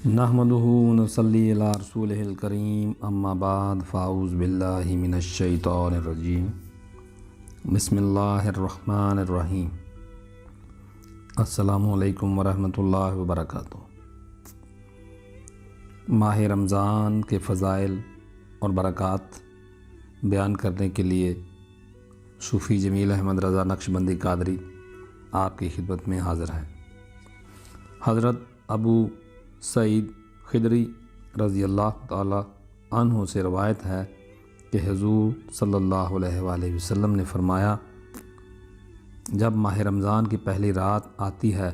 نحمدہ ونصلی علی رسولہ الکریم اما بعد فاعوذ باللہ من الشیطان الرجیم بسم اللہ الرحمن الرحیم السلام علیکم ورحمۃ اللہ وبرکاتہ۔ ماہ رمضان کے فضائل اور برکات بیان کرنے کے لیے صوفی جمیل احمد رضا نقشبندی قادری آپ کی خدمت میں حاضر ہیں۔ حضرت ابو سعید خدری رضی اللہ تعالی عنہ سے روایت ہے کہ حضور صلی اللہ علیہ وآلہ وسلم نے فرمایا، جب ماہ رمضان کی پہلی رات آتی ہے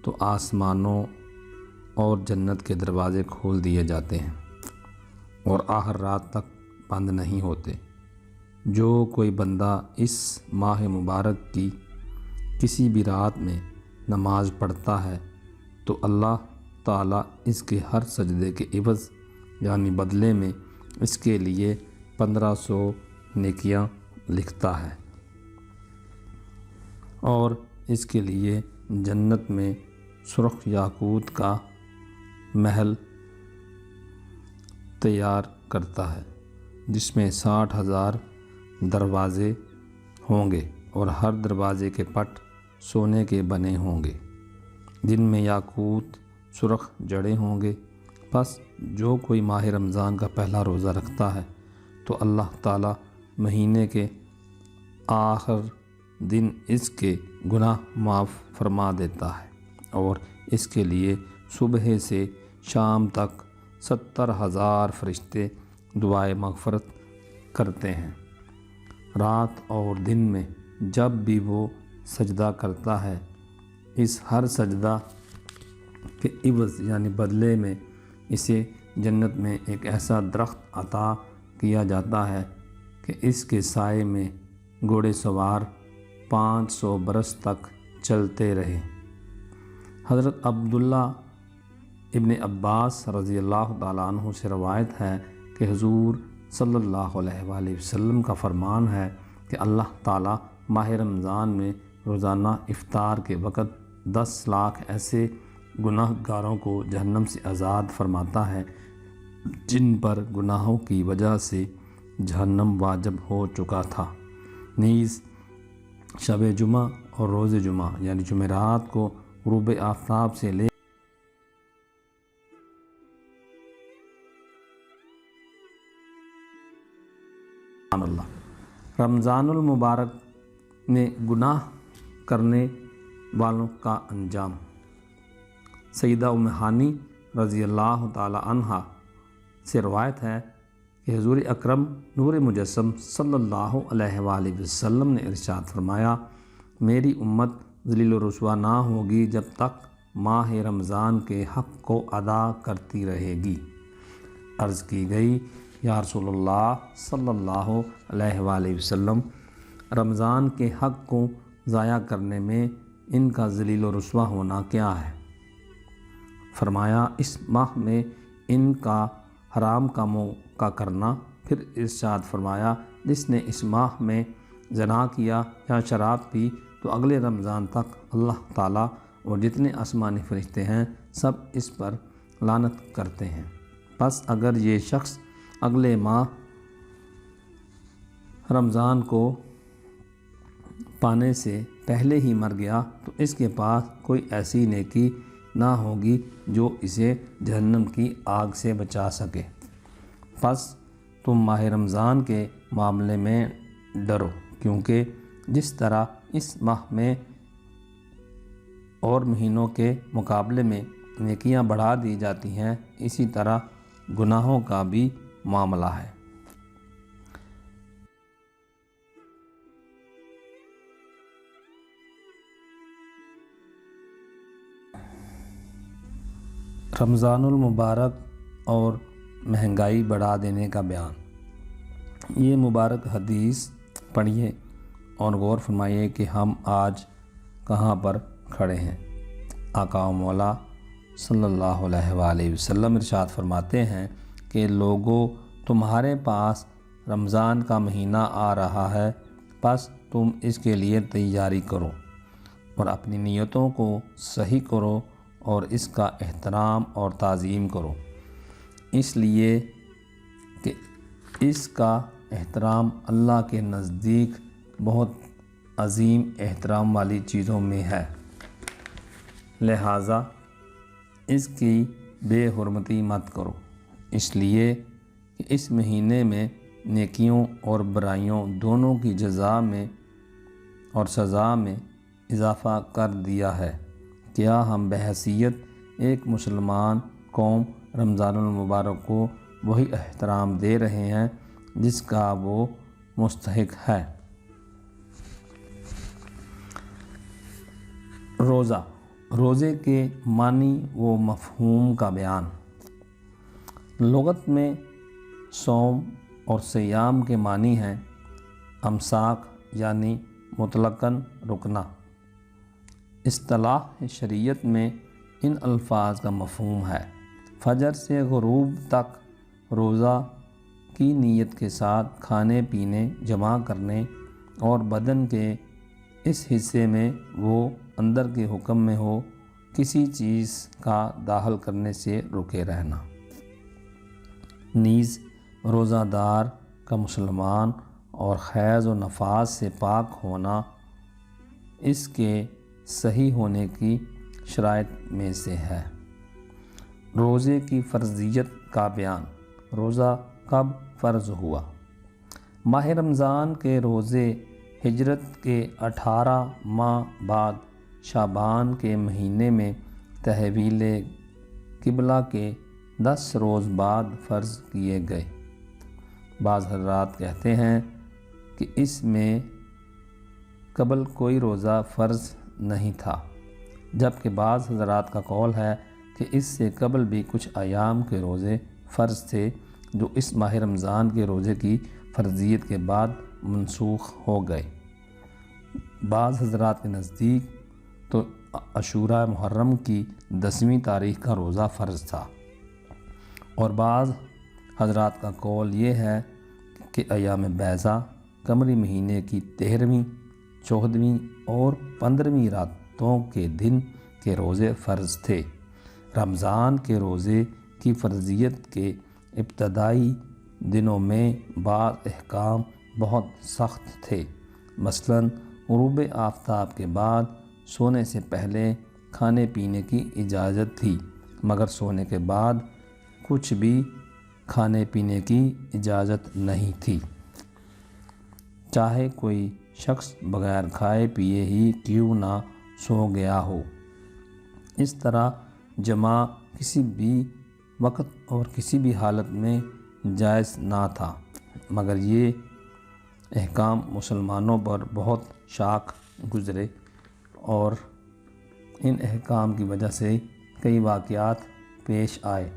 تو آسمانوں اور جنت کے دروازے کھول دیے جاتے ہیں اور آخر رات تک بند نہیں ہوتے۔ جو کوئی بندہ اس ماہ مبارک کی کسی بھی رات میں نماز پڑھتا ہے تو اللہ تعالیٰ اس کے ہر سجدے کے عوض یعنی بدلے میں اس کے لیے 1500 نیکیاں لکھتا ہے اور اس کے لیے جنت میں سرخ یاقوت کا محل تیار کرتا ہے جس میں 60,000 دروازے ہوں گے اور ہر دروازے کے پٹ سونے کے بنے ہوں گے جن میں یاقوت سرخ جڑے ہوں گے۔ پس جو کوئی ماہ رمضان کا پہلا روزہ رکھتا ہے تو اللہ تعالیٰ مہینے کے آخر دن اس کے گناہ معاف فرما دیتا ہے اور اس کے لیے صبح سے شام تک 70,000 فرشتے دعائے مغفرت کرتے ہیں۔ رات اور دن میں جب بھی وہ سجدہ کرتا ہے اس ہر سجدہ کے عوض یعنی بدلے میں اسے جنت میں ایک ایسا درخت عطا کیا جاتا ہے کہ اس کے سائے میں گھوڑے سوار 500 برس تک چلتے رہے۔ حضرت عبداللہ ابن عباس رضی اللہ تعالیٰ عنہ سے روایت ہے کہ حضور صلی اللہ علیہ وآلہ وسلم کا فرمان ہے کہ اللہ تعالیٰ ماہ رمضان میں روزانہ افطار کے وقت 10 لاکھ ایسے گناہ گاروں کو جہنم سے آزاد فرماتا ہے جن پر گناہوں کی وجہ سے جہنم واجب ہو چکا تھا۔ نیز شب جمعہ اور روز جمعہ یعنی جمعرات کو غروب آفتاب سے لے رمضان المبارک میں گناہ کرنے والوں کا انجام۔ سیدہ ام ہانی رضی اللہ تعالی عنہا سے روایت ہے کہ حضور اکرم نور مجسم صلی اللہ علیہ وآلہ وسلم نے ارشاد فرمایا، میری امت ذلیل و رسوا نہ ہوگی جب تک ماہ رمضان کے حق کو ادا کرتی رہے گی۔ عرض کی گئی، یا رسول اللہ صلی اللہ علیہ وآلہ وسلم، رمضان کے حق کو ضائع کرنے میں ان کا ذلیل و رسوا ہونا کیا ہے؟ فرمایا، اس ماہ میں ان کا حرام کاموں کا کرنا۔ پھر ارشاد فرمایا، جس نے اس ماہ میں زنا کیا یا شراب پی تو اگلے رمضان تک اللہ تعالیٰ اور جتنے آسمانی فرشتے ہیں سب اس پر لعنت کرتے ہیں۔ پس اگر یہ شخص اگلے ماہ رمضان کو پانے سے پہلے ہی مر گیا تو اس کے پاس کوئی ایسی نیکی نہ ہوگی جو اسے جہنم کی آگ سے بچا سکے۔ پس تم ماہ رمضان کے معاملے میں ڈرو، کیونکہ جس طرح اس ماہ میں اور مہینوں کے مقابلے میں نیکیاں بڑھا دی جاتی ہیں اسی طرح گناہوں کا بھی معاملہ ہے۔ رمضان المبارک اور مہنگائی بڑھا دینے کا بیان۔ یہ مبارک حدیث پڑھیے اور غور فرمائیے کہ ہم آج کہاں پر کھڑے ہیں۔ آقا و مولا صلی اللہ علیہ وآلہ وسلم ارشاد فرماتے ہیں کہ لوگو، تمہارے پاس رمضان کا مہینہ آ رہا ہے، پس تم اس کے لیے تیاری کرو اور اپنی نیتوں کو صحیح کرو اور اس کا احترام اور تعظیم کرو، اس لیے کہ اس کا احترام اللہ کے نزدیک بہت عظیم احترام والی چیزوں میں ہے، لہٰذا اس کی بے حرمتی مت کرو، اس لیے کہ اس مہینے میں نیکیوں اور برائیوں دونوں کی جزا میں اور سزا میں اضافہ کر دیا ہے۔ کیا ہم بحیثیت ایک مسلمان قوم رمضان المبارک کو وہی احترام دے رہے ہیں جس کا وہ مستحق ہے؟ روزے کے معنی و مفہوم کا بیان۔ لغت میں صوم اور صیام کے معنی ہیں امساک یعنی مطلقاً رکنا۔ اصطلاح شریعت میں ان الفاظ کا مفہوم ہے فجر سے غروب تک روزہ کی نیت کے ساتھ کھانے پینے جمع کرنے اور بدن کے اس حصے میں وہ اندر کے حکم میں ہو کسی چیز کا داخل کرنے سے رکے رہنا۔ نیز روزہ دار کا مسلمان اور حیض و نفاس سے پاک ہونا اس کے صحیح ہونے کی شرائط میں سے ہے۔ روزے کی فرضیت کا بیان۔ روزہ کب فرض ہوا؟ ماہ رمضان کے روزے ہجرت کے 18 ماہ بعد شعبان کے مہینے میں تحویل قبلہ کے 10 روز بعد فرض کیے گئے۔ بعض حضرات کہتے ہیں کہ اس میں قبل کوئی روزہ فرض نہیں تھا، جبکہ بعض حضرات کا قول ہے کہ اس سے قبل بھی کچھ ایام کے روزے فرض تھے جو اس ماہ رمضان کے روزے کی فرضیت کے بعد منسوخ ہو گئے۔ بعض حضرات کے نزدیک تو عاشوراء محرم کی 10ویں تاریخ کا روزہ فرض تھا، اور بعض حضرات کا قول یہ ہے کہ ایام بیضاء قمری مہینے کی 13ویں، 14ویں اور 15ویں راتوں کے دن کے روزے فرض تھے۔ رمضان کے روزے کی فرضیت کے ابتدائی دنوں میں بعض احکام بہت سخت تھے، مثلاً غروب آفتاب کے بعد سونے سے پہلے کھانے پینے کی اجازت تھی، مگر سونے کے بعد کچھ بھی کھانے پینے کی اجازت نہیں تھی، چاہے کوئی شخص بغیر کھائے پیے ہی کیوں نہ سو گیا ہو۔ اس طرح جمع کسی بھی وقت اور کسی بھی حالت میں جائز نہ تھا، مگر یہ احکام مسلمانوں پر بہت شاق گزرے اور ان احکام کی وجہ سے کئی واقعات پیش آئے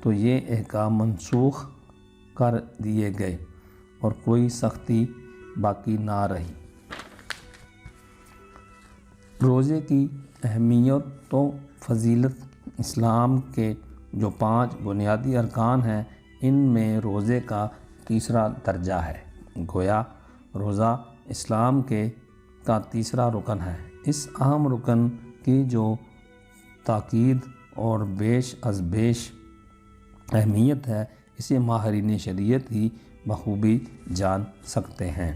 تو یہ احکام منسوخ کر دیے گئے اور کوئی سختی باقی نہ رہی۔ روزے کی اہمیت و فضیلت۔ اسلام کے جو 5 بنیادی ارکان ہیں ان میں روزے کا تیسرا درجہ ہے، گویا روزہ اسلام کا تیسرا رکن ہے۔ اس اہم رکن کی جو تاکید اور بیش از بیش اہمیت ہے اسے ماہرین شریعت ہی بخوبی جان سکتے ہیں۔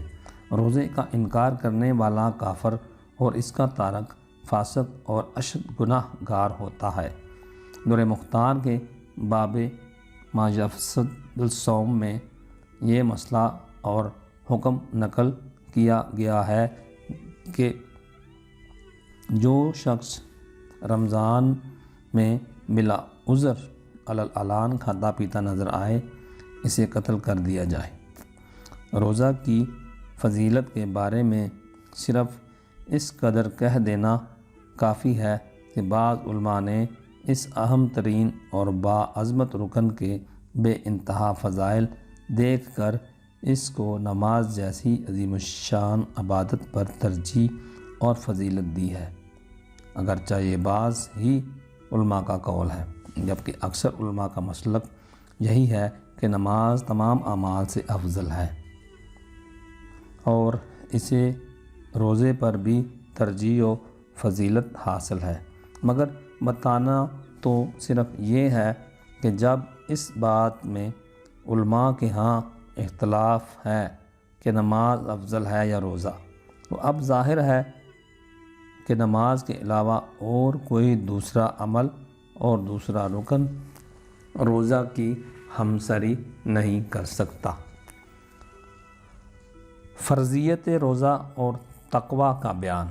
روزے کا انکار کرنے والا کافر اور اس کا تارک فاسق اور اشد گناہ گار ہوتا ہے۔ در مختار کے باب ما یفسد الصوم میں یہ مسئلہ اور حکم نقل کیا گیا ہے کہ جو شخص رمضان میں بلا عذر علی الاعلان کھاتا پیتا نظر آئے اسے قتل کر دیا جائے۔ روزہ کی فضیلت کے بارے میں صرف اس قدر کہہ دینا کافی ہے کہ بعض علماء نے اس اہم ترین اور باعظمت رکن کے بے انتہا فضائل دیکھ کر اس کو نماز جیسی عظیم الشان عبادت پر ترجیح اور فضیلت دی ہے، اگرچہ یہ بعض ہی علماء کا قول ہے، جبکہ اکثر علماء کا مسلک یہی ہے کہ نماز تمام اعمال سے افضل ہے اور اسے روزے پر بھی ترجیح و فضیلت حاصل ہے، مگر بتانا تو صرف یہ ہے کہ جب اس بات میں علماء کے ہاں اختلاف ہے کہ نماز افضل ہے یا روزہ، تو اب ظاہر ہے کہ نماز کے علاوہ اور کوئی دوسرا عمل اور دوسرا رکن روزہ کی ہمسری نہیں کر سکتا۔ فرضیت روزہ اور تقوی کا بیان۔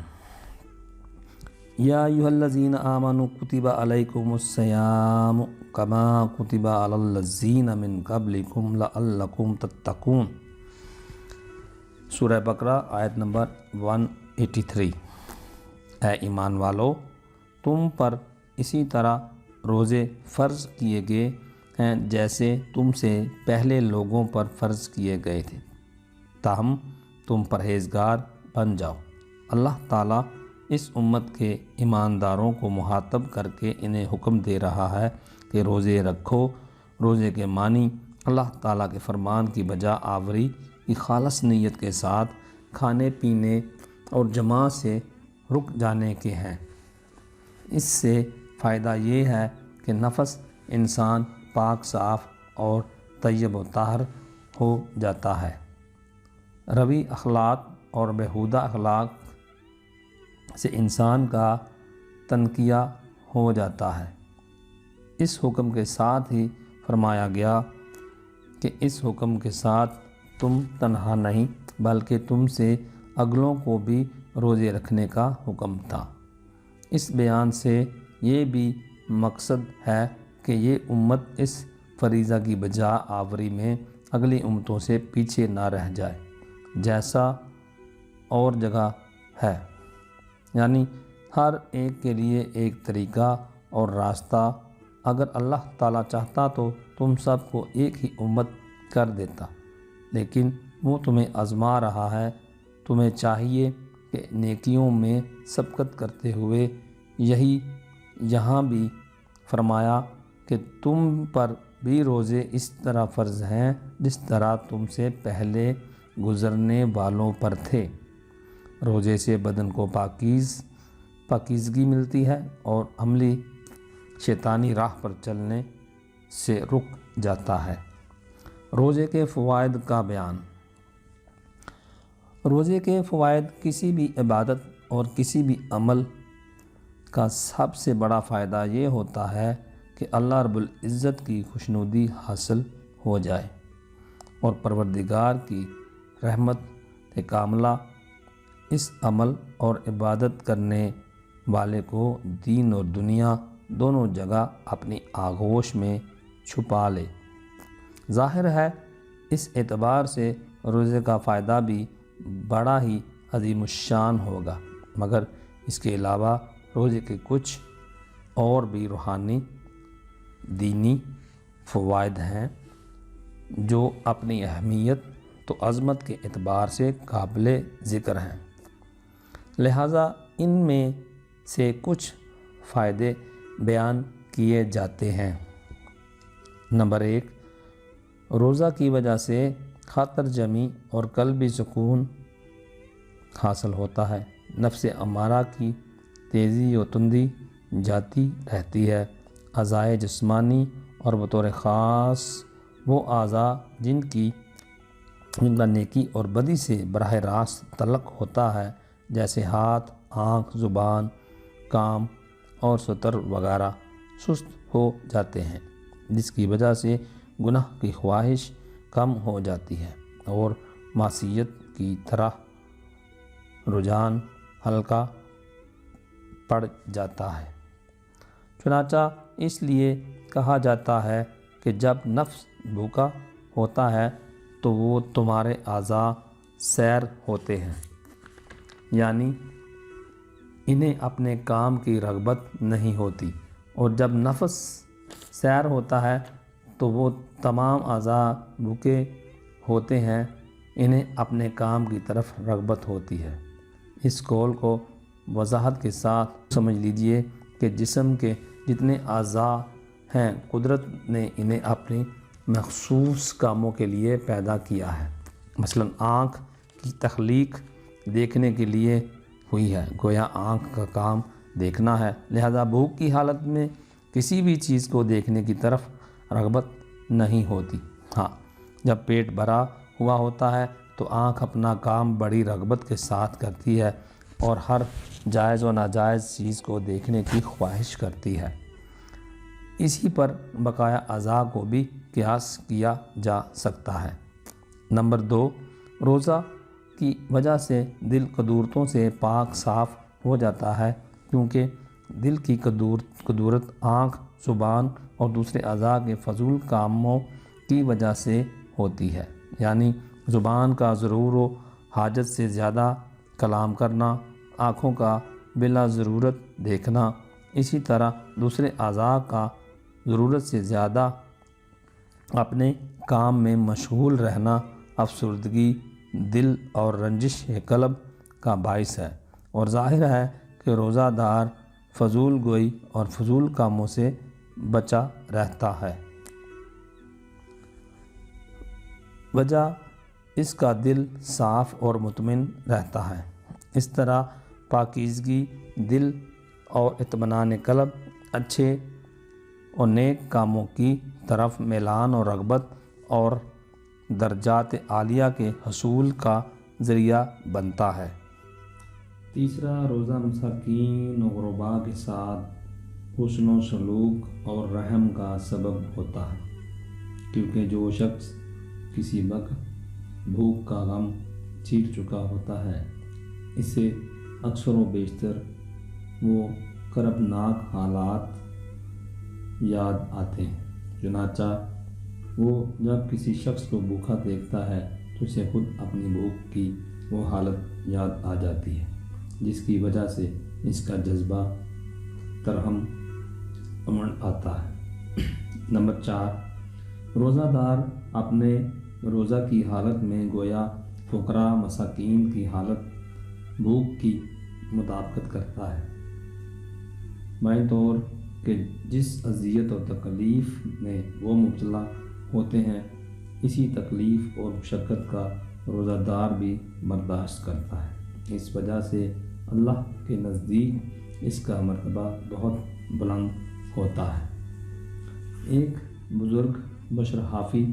یا ایھا الذین آمنوا کتب علیکم الصیام کما کتب علی الذین من قبلکم لعلکم تتقون، سورہ بقرہ آیت نمبر 183۔ اے ایمان والو، تم پر اسی طرح روزے فرض کیے گئے ہیں جیسے تم سے پہلے لوگوں پر فرض کیے گئے تھے، تاہم تم پرہیزگار بن جاؤ۔ اللہ تعالیٰ اس امت کے ایمانداروں کو مخاطب کر کے انہیں حکم دے رہا ہے کہ روزے رکھو۔ روزے کے معنی اللہ تعالیٰ کے فرمان کی بجا آوری کی خالص نیت کے ساتھ کھانے پینے اور جماع سے رک جانے کے ہیں۔ اس سے فائدہ یہ ہے کہ نفس انسان پاک صاف اور طیب و طاہر ہو جاتا ہے، روی اخلاق اور بیہودہ اخلاق سے انسان کا تنقیہ ہو جاتا ہے۔ اس حکم کے ساتھ ہی فرمایا گیا کہ اس حکم کے ساتھ تم تنہا نہیں بلکہ تم سے اگلوں کو بھی روزے رکھنے کا حکم تھا۔ اس بیان سے یہ بھی مقصد ہے کہ یہ امت اس فریضہ کی بجا آوری میں اگلی امتوں سے پیچھے نہ رہ جائے جیسا اور جگہ ہے، یعنی ہر ایک کے لیے ایک طریقہ اور راستہ۔ اگر اللہ تعالیٰ چاہتا تو تم سب کو ایک ہی امت کر دیتا، لیکن وہ تمہیں آزما رہا ہے۔ تمہیں چاہیے کہ نیکیوں میں سبقت کرتے ہوئے یہاں بھی فرمایا کہ تم پر بھی روزے اس طرح فرض ہیں جس طرح تم سے پہلے گزرنے والوں پر تھے۔ روزے سے بدن کو پاکیزگی ملتی ہے اور عملی شیطانی راہ پر چلنے سے رک جاتا ہے۔ روزے کے فوائد کا بیان۔ روزے کے فوائد کسی بھی عبادت اور کسی بھی عمل کا سب سے بڑا فائدہ یہ ہوتا ہے کہ اللہ رب العزت کی خوشنودی حاصل ہو جائے اور پروردگار کی رحمت کاملہ اس عمل اور عبادت کرنے والے کو دین اور دنیا دونوں جگہ اپنی آغوش میں چھپا لے۔ ظاہر ہے اس اعتبار سے روزے کا فائدہ بھی بڑا ہی عظیم الشان ہوگا، مگر اس کے علاوہ روزے کے کچھ اور بھی روحانی دینی فوائد ہیں جو اپنی اہمیت تو عظمت کے اعتبار سے قابل ذکر ہیں، لہٰذا ان میں سے کچھ فائدے بیان کیے جاتے ہیں۔ نمبر 1، روزہ کی وجہ سے خاطر جمی اور قلبی سکون حاصل ہوتا ہے۔ نفس امارہ کی تیزی و تندی جاتی رہتی ہے۔ اعضائے جسمانی اور بطور خاص وہ اعضاء جن کا نیکی اور بدی سے براہ راست تعلق ہوتا ہے، جیسے ہاتھ، آنکھ، زبان، کام اور ستر وغیرہ، سست ہو جاتے ہیں، جس کی وجہ سے گناہ کی خواہش کم ہو جاتی ہے اور معصیت کی طرح رجحان ہلکا پڑ جاتا ہے۔ چنانچہ اس لیے کہا جاتا ہے کہ جب نفس بھوکا ہوتا ہے تو وہ تمہارے اعضاء سیر ہوتے ہیں، یعنی انہیں اپنے کام کی رغبت نہیں ہوتی، اور جب نفس سیر ہوتا ہے تو وہ تمام اعضاء بھوکے ہوتے ہیں، انہیں اپنے کام کی طرف رغبت ہوتی ہے۔ اس قول کو وضاحت کے ساتھ سمجھ لیجئے کہ جسم کے جتنے اعضاء ہیں قدرت نے انہیں اپنی مخصوص کاموں کے لیے پیدا کیا ہے۔ مثلا آنکھ کی تخلیق دیکھنے کے لیے ہوئی ہے، گویا آنکھ کا کام دیکھنا ہے، لہذا بھوک کی حالت میں کسی بھی چیز کو دیکھنے کی طرف رغبت نہیں ہوتی۔ ہاں، جب پیٹ بھرا ہوا ہوتا ہے تو آنکھ اپنا کام بڑی رغبت کے ساتھ کرتی ہے اور ہر جائز و ناجائز چیز کو دیکھنے کی خواہش کرتی ہے۔ اسی پر بقایا اعضاء کو بھی قیاس کیا جا سکتا ہے۔ نمبر 2، روزہ کی وجہ سے دل کدورتوں سے پاک صاف ہو جاتا ہے، کیونکہ دل کی کدورت آنکھ، زبان اور دوسرے اعضاء کے فضول کاموں کی وجہ سے ہوتی ہے، یعنی زبان کا ضرور و حاجت سے زیادہ کلام کرنا، آنکھوں کا بلا ضرورت دیکھنا، اسی طرح دوسرے اعضاء کا ضرورت سے زیادہ اپنے کام میں مشغول رہنا افسردگی دل اور رنجش قلب کا باعث ہے، اور ظاہر ہے کہ روزہ دار فضول گوئی اور فضول کاموں سے بچا رہتا ہے۔ وجہ اس کا دل صاف اور مطمئن رہتا ہے۔ اس طرح پاکیزگی دل اور اطمینان قلب اچھے اور نیک کاموں کی طرف میلان اور رغبت اور درجات عالیہ کے حصول کا ذریعہ بنتا ہے۔ تیسرا، روزہ مساکین و غرباء کے ساتھ حسن و سلوک اور رحم کا سبب ہوتا ہے، کیونکہ جو شخص کسی وقت بھوک کا غم چیر چکا ہوتا ہے، اسے اکثر و بیشتر وہ کربناک حالات یاد آتے ہیں۔ چنانچہ وہ جب کسی شخص کو بھوکا دیکھتا ہے تو اسے خود اپنی بھوک کی وہ حالت یاد آ جاتی ہے، جس کی وجہ سے اس کا جذبہ ترحم امن آتا ہے۔ نمبر 4، روزہ دار اپنے روزہ کی حالت میں گویا فقراء مساکین کی حالت بھوک کی مطابقت کرتا ہے، بائیں طور کہ جس اذیت اور تکلیف میں وہ مبتلا ہوتے ہیں، اسی تکلیف اور مشقت کا روزہ دار بھی برداشت کرتا ہے۔ اس وجہ سے اللہ کے نزدیک اس کا مرتبہ بہت بلند ہوتا ہے۔ ایک بزرگ بشرحافی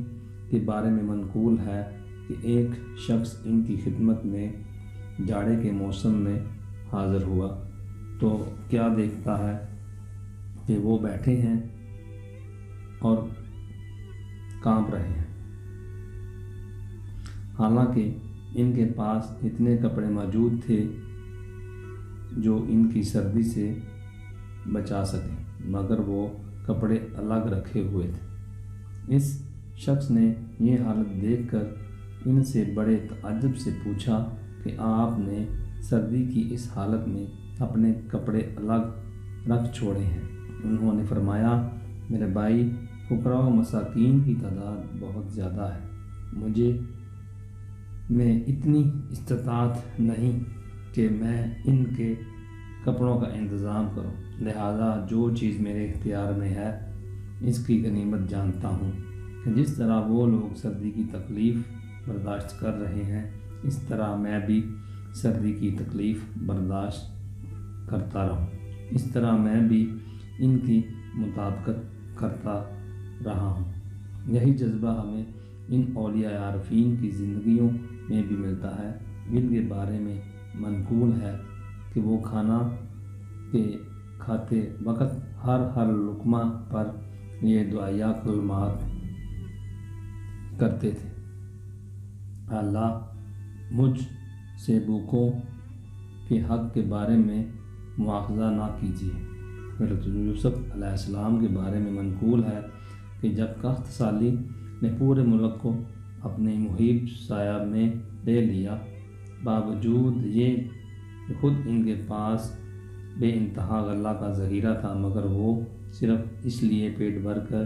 کے بارے میں منقول ہے کہ ایک شخص ان کی خدمت میں جاڑے کے موسم میں حاضر ہوا تو کیا دیکھتا ہے کہ وہ بیٹھے ہیں اور کانپ رہے ہیں، حالانکہ ان کے پاس اتنے کپڑے موجود تھے جو ان کی سردی سے بچا سکیں، مگر وہ کپڑے الگ رکھے ہوئے تھے۔ اس شخص نے یہ حالت دیکھ کر ان سے بڑے تعجب سے پوچھا کہ آپ نے سردی کی اس حالت میں اپنے کپڑے الگ رکھ چھوڑے ہیں۔ انہوں نے فرمایا، میرے بھائی، فقراء و مساکین کی تعداد بہت زیادہ ہے، میں اتنی استطاعت نہیں کہ میں ان کے کپڑوں کا انتظام کروں، لہذا جو چیز میرے اختیار میں ہے اس کی غنیمت جانتا ہوں کہ جس طرح وہ لوگ سردی کی تکلیف برداشت کر رہے ہیں، اس طرح میں بھی سردی کی تکلیف برداشت کرتا رہوں، اس طرح میں بھی ان کی مطابقت کرتا رہا ہوں۔ یہی جذبہ ہمیں ان اولیاء عارفین کی زندگیوں میں بھی ملتا ہے، جن کے بارے میں منقول ہے کہ وہ کھانا کے کھاتے وقت ہر لقمہ پر یہ دعائیہ کلمات کرتے تھے، اللہ مجھ سے بھوکوں کے حق کے بارے میں مواخذہ نہ کیجیے۔ حضرت یوسف علیہ السلام کے بارے میں منقول ہے کہ جب کخت سالی نے پورے ملک کو اپنے محیط سایہ میں لے لیا، باوجود یہ کہ خود ان کے پاس بے انتہا غلہ کا ذخیرہ تھا، مگر وہ صرف اس لیے پیٹ بھر کر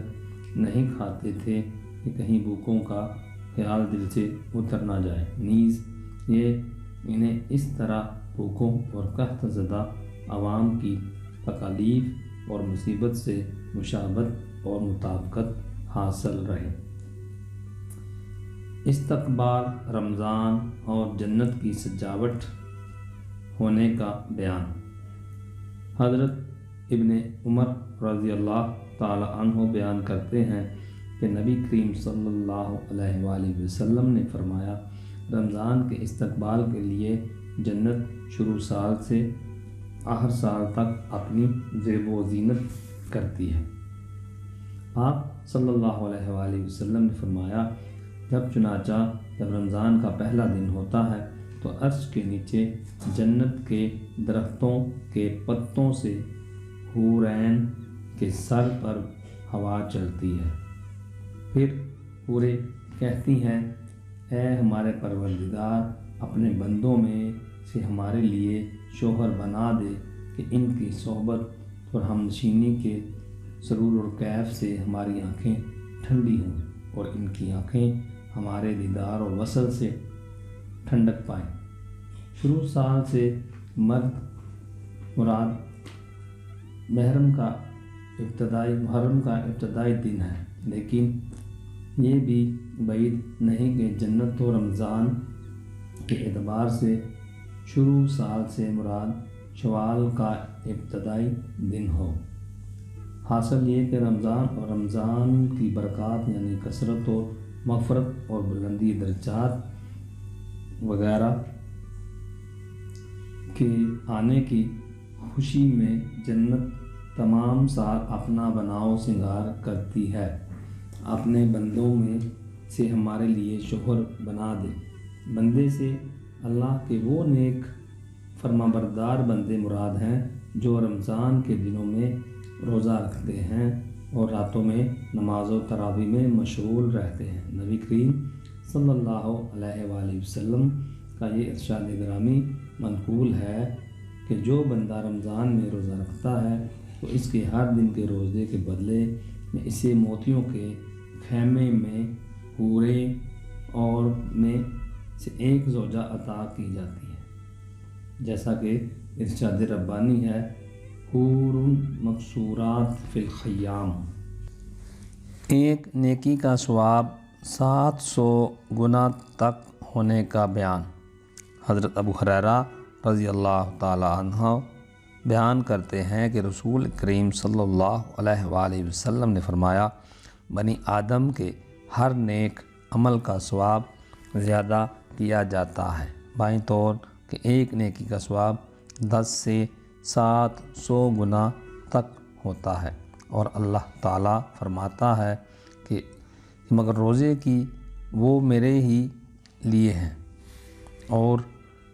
نہیں کھاتے تھے کہ کہیں بھوکوں کا خیال دل سے اتر نہ جائے، نیز یہ انہیں اس طرح بھوکوں اور قحط زدہ عوام کی تکالیف اور مصیبت سے مشابہت اور مطابقت حاصل رہے۔ استقبال رمضان اور جنت کی سجاوٹ ہونے کا بیان۔ حضرت ابن عمر رضی اللہ تعالی عنہ بیان کرتے ہیں کہ نبی کریم صلی اللہ علیہ وآلہ وسلم نے فرمایا، رمضان کے استقبال کے لیے جنت شروع سال سے آخر سال تک اپنی زیب و زینت کرتی ہے۔ آپ صلی اللہ علیہ وآلہ وسلم نے فرمایا، جب رمضان کا پہلا دن ہوتا ہے تو عرش کے نیچے جنت کے درختوں کے پتوں سے حورین کے سر پر ہوا چلتی ہے۔ پھر حوریں کہتی ہیں، اے ہمارے پروردگار، اپنے بندوں میں سے ہمارے لیے شوہر بنا دے کہ ان کی صحبت اور ہم نشینی کے سرور اور کیف سے ہماری آنکھیں ٹھنڈی ہوں اور ان کی آنکھیں ہمارے دیدار اور وصل سے ٹھنڈک پائیں۔ شروع سال سے مراد محرم کا ابتدائی دن ہے، لیکن یہ بھی بعید نہیں کہ جنت و رمضان کے اعتبار سے شروع سال سے مراد شوال کا ابتدائی دن ہو۔ حاصل یہ کہ رمضان کی برکات یعنی کثرت و مغفرت اور بلندی درجات وغیرہ کے آنے کی خوشی میں جنت تمام سال اپنا بناؤ سنگار کرتی ہے۔ اپنے بندوں میں سے ہمارے لیے شوہر بنا دے۔ بندے سے اللہ کے وہ نیک فرمانبردار بندے مراد ہیں جو رمضان کے دنوں میں روزہ رکھتے ہیں اور راتوں میں نماز و تراویح میں مشغول رہتے ہیں۔ نبی کریم صلی اللہ علیہ وآلہ وسلم کا یہ ارشاد گرامی منقول ہے کہ جو بندہ رمضان میں روزہ رکھتا ہے تو اس کے ہر دن کے روزے کے بدلے میں اسے موتیوں کے خیمے میں حوریں اور میں سے ایک زوجہ عطا کی جاتی ہے، جیسا کہ ارشاد ربانی ہے، حور مقصورات فی الخیام۔ ایک نیکی کا ثواب 700 گنا تک ہونے کا بیان۔ حضرت ابو ہریرہ رضی اللہ تعالی عنہ بیان کرتے ہیں کہ رسول کریم صلی اللہ علیہ وآلہ وسلم نے فرمایا، بنی آدم کے ہر نیک عمل کا ثواب زیادہ کیا جاتا ہے، بائیں طور کہ ایک نیکی کا ثواب 10 سے 700 گنا تک ہوتا ہے، اور اللہ تعالیٰ فرماتا ہے کہ مگر روزے کی وہ میرے ہی لیے ہیں اور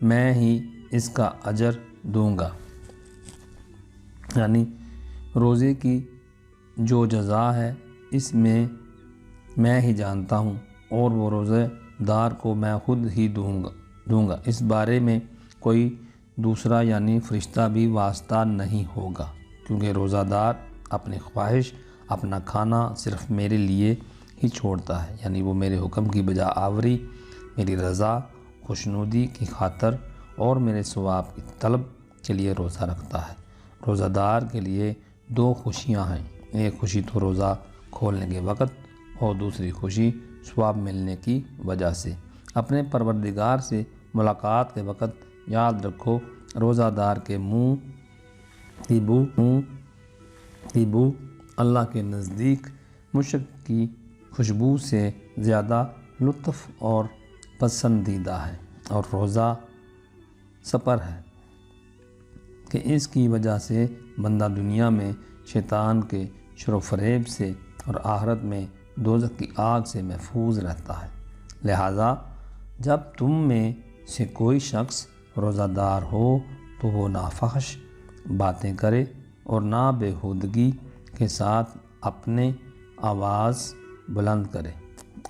میں ہی اس کا اجر دوں گا، یعنی روزے کی جو جزا ہے اس میں ہی جانتا ہوں اور وہ روزے دار کو میں خود ہی دوں گا۔ اس بارے میں کوئی دوسرا یعنی فرشتہ بھی واسطہ نہیں ہوگا، کیونکہ روزہ دار اپنی خواہش اپنا کھانا صرف میرے لیے ہی چھوڑتا ہے، یعنی وہ میرے حکم کی بجا آوری، میری رضا خوشنودی کی خاطر اور میرے ثواب کی طلب کے لیے روزہ رکھتا ہے۔ روزہ دار کے لیے 2 خوشیاں ہیں، ایک خوشی تو روزہ کھولنے کے وقت اور دوسری خوشی ثواب ملنے کی وجہ سے۔ اپنے پروردگار سے ملاقات کے وقت یاد رکھو، روزہ دار کے منہ کی بو اللہ کے نزدیک مشک کی خوشبو سے زیادہ لطف اور پسندیدہ ہے، اور روزہ سپر ہے کہ اس کی وجہ سے بندہ دنیا میں شیطان کے شر و فریب سے اور آخرت میں دوزخ کی آگ سے محفوظ رہتا ہے۔ لہٰذا جب تم میں سے کوئی شخص روزہ دار ہو تو وہ نہ فحش باتیں کرے اور نہ بےہودگی کے ساتھ اپنے آواز بلند کرے،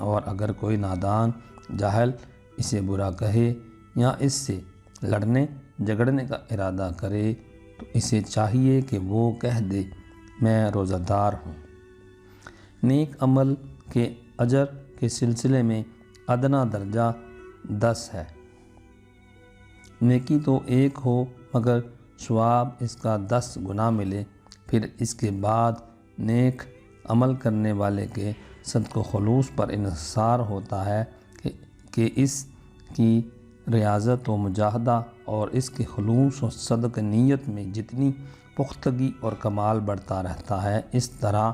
اور اگر کوئی نادان جاہل اسے برا کہے یا اس سے لڑنے جھگڑنے کا ارادہ کرے تو اسے چاہیے کہ وہ کہہ دے، میں روزہ دار ہوں۔ نیک عمل کے اجر کے سلسلے میں ادنیٰ درجہ 10 ہے۔ نیکی تو ایک ہو مگر ثواب اس کا 10 گنا ملے، پھر اس کے بعد نیک عمل کرنے والے کے صدق و خلوص پر انحصار ہوتا ہے کہ اس کی ریاضت و مجاہدہ اور اس کے خلوص و صدق نیت میں جتنی پختگی اور کمال بڑھتا رہتا ہے، اس طرح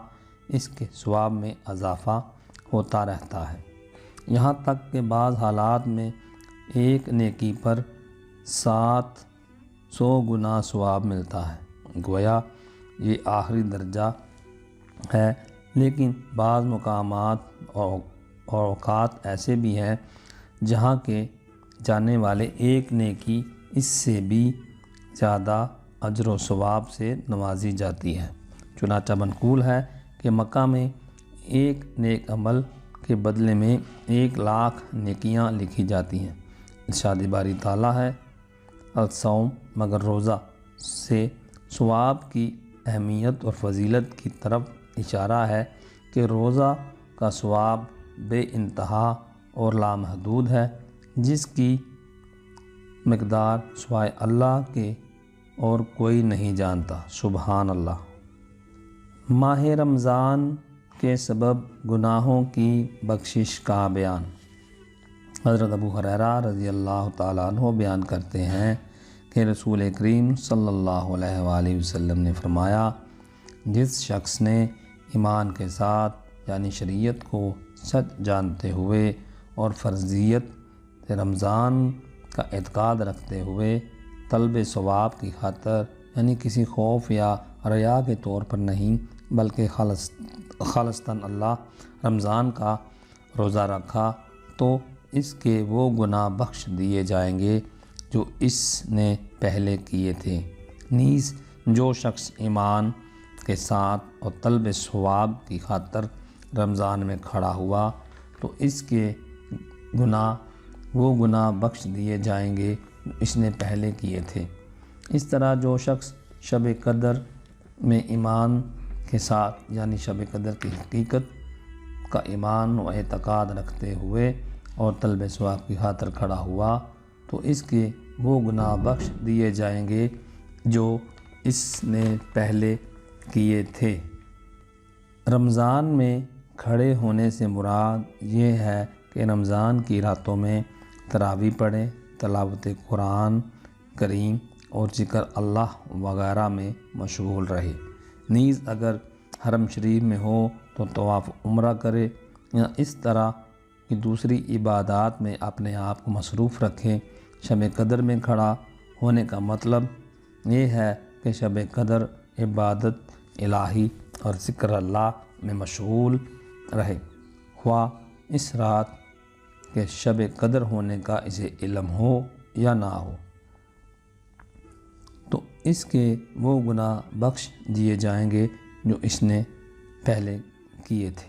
اس کے ثواب میں اضافہ ہوتا رہتا ہے، یہاں تک کہ بعض حالات میں ایک نیکی پر 700 گنا ثواب ملتا ہے۔ گویا یہ آخری درجہ ہے، لیکن بعض مقامات اور اوقات ایسے بھی ہیں جہاں کے جانے والے ایک نیکی اس سے بھی زیادہ اجر و ثواب سے نوازی جاتی ہے۔ چنانچہ منقول ہے کہ مکہ میں ایک نیک عمل کے بدلے میں 1,00,000 نیکیاں لکھی جاتی ہیں۔ ارشاد باری تعالیٰ ہے، الصوم مگر روزہ سے ثواب کی اہمیت اور فضیلت کی طرف اشارہ ہے کہ روزہ کا ثواب بے انتہا اور لامحدود ہے، جس کی مقدار سوائے اللہ کے اور کوئی نہیں جانتا۔ سبحان اللہ۔ ماہ رمضان کے سبب گناہوں کی بخشش کا بیان۔ حضرت ابو ہریرہ رضی اللہ تعالیٰ عنہ بیان کرتے ہیں کہ رسول کریم صلی اللہ علیہ وآلہ وسلم نے فرمایا، جس شخص نے ایمان کے ساتھ یعنی شریعت کو سچ جانتے ہوئے اور فرضیت رمضان کا اعتقاد رکھتے ہوئے طلب ثواب کی خاطر یعنی کسی خوف یا ریا کے طور پر نہیں بلکہ خالصتاً اللہ رمضان کا روزہ رکھا تو اس کے وہ گناہ بخش دیے جائیں گے جو اس نے پہلے کیے تھے۔ نیز جو شخص ایمان کے ساتھ اور طلب ثواب کی خاطر رمضان میں کھڑا ہوا تو اس کے وہ گناہ بخش دیے جائیں گے جو اس نے پہلے کیے تھے۔ اس طرح جو شخص شب قدر میں ایمان کے ساتھ یعنی شب قدر کی حقیقت کا ایمان و اعتقاد رکھتے ہوئے اور طلب ثواب کی خاطر کھڑا ہوا تو اس کے وہ گناہ بخش دیے جائیں گے جو اس نے پہلے کیے تھے۔ رمضان میں کھڑے ہونے سے مراد یہ ہے کہ رمضان کی راتوں میں تراویح پڑھیں، تلاوت قرآن کریم اور ذکر اللہ وغیرہ میں مشغول رہے۔ نیز اگر حرم شریف میں ہو تو طواف عمرہ کرے یا اس طرح کی دوسری عبادات میں اپنے آپ کو مصروف رکھیں۔ شب قدر میں کھڑا ہونے کا مطلب یہ ہے کہ شب قدر عبادت الہی اور ذکر اللہ میں مشغول رہے، خواہ اس رات کے شب قدر ہونے کا اسے علم ہو یا نہ ہو، تو اس کے وہ گناہ بخش دیے جائیں گے جو اس نے پہلے کیے تھے۔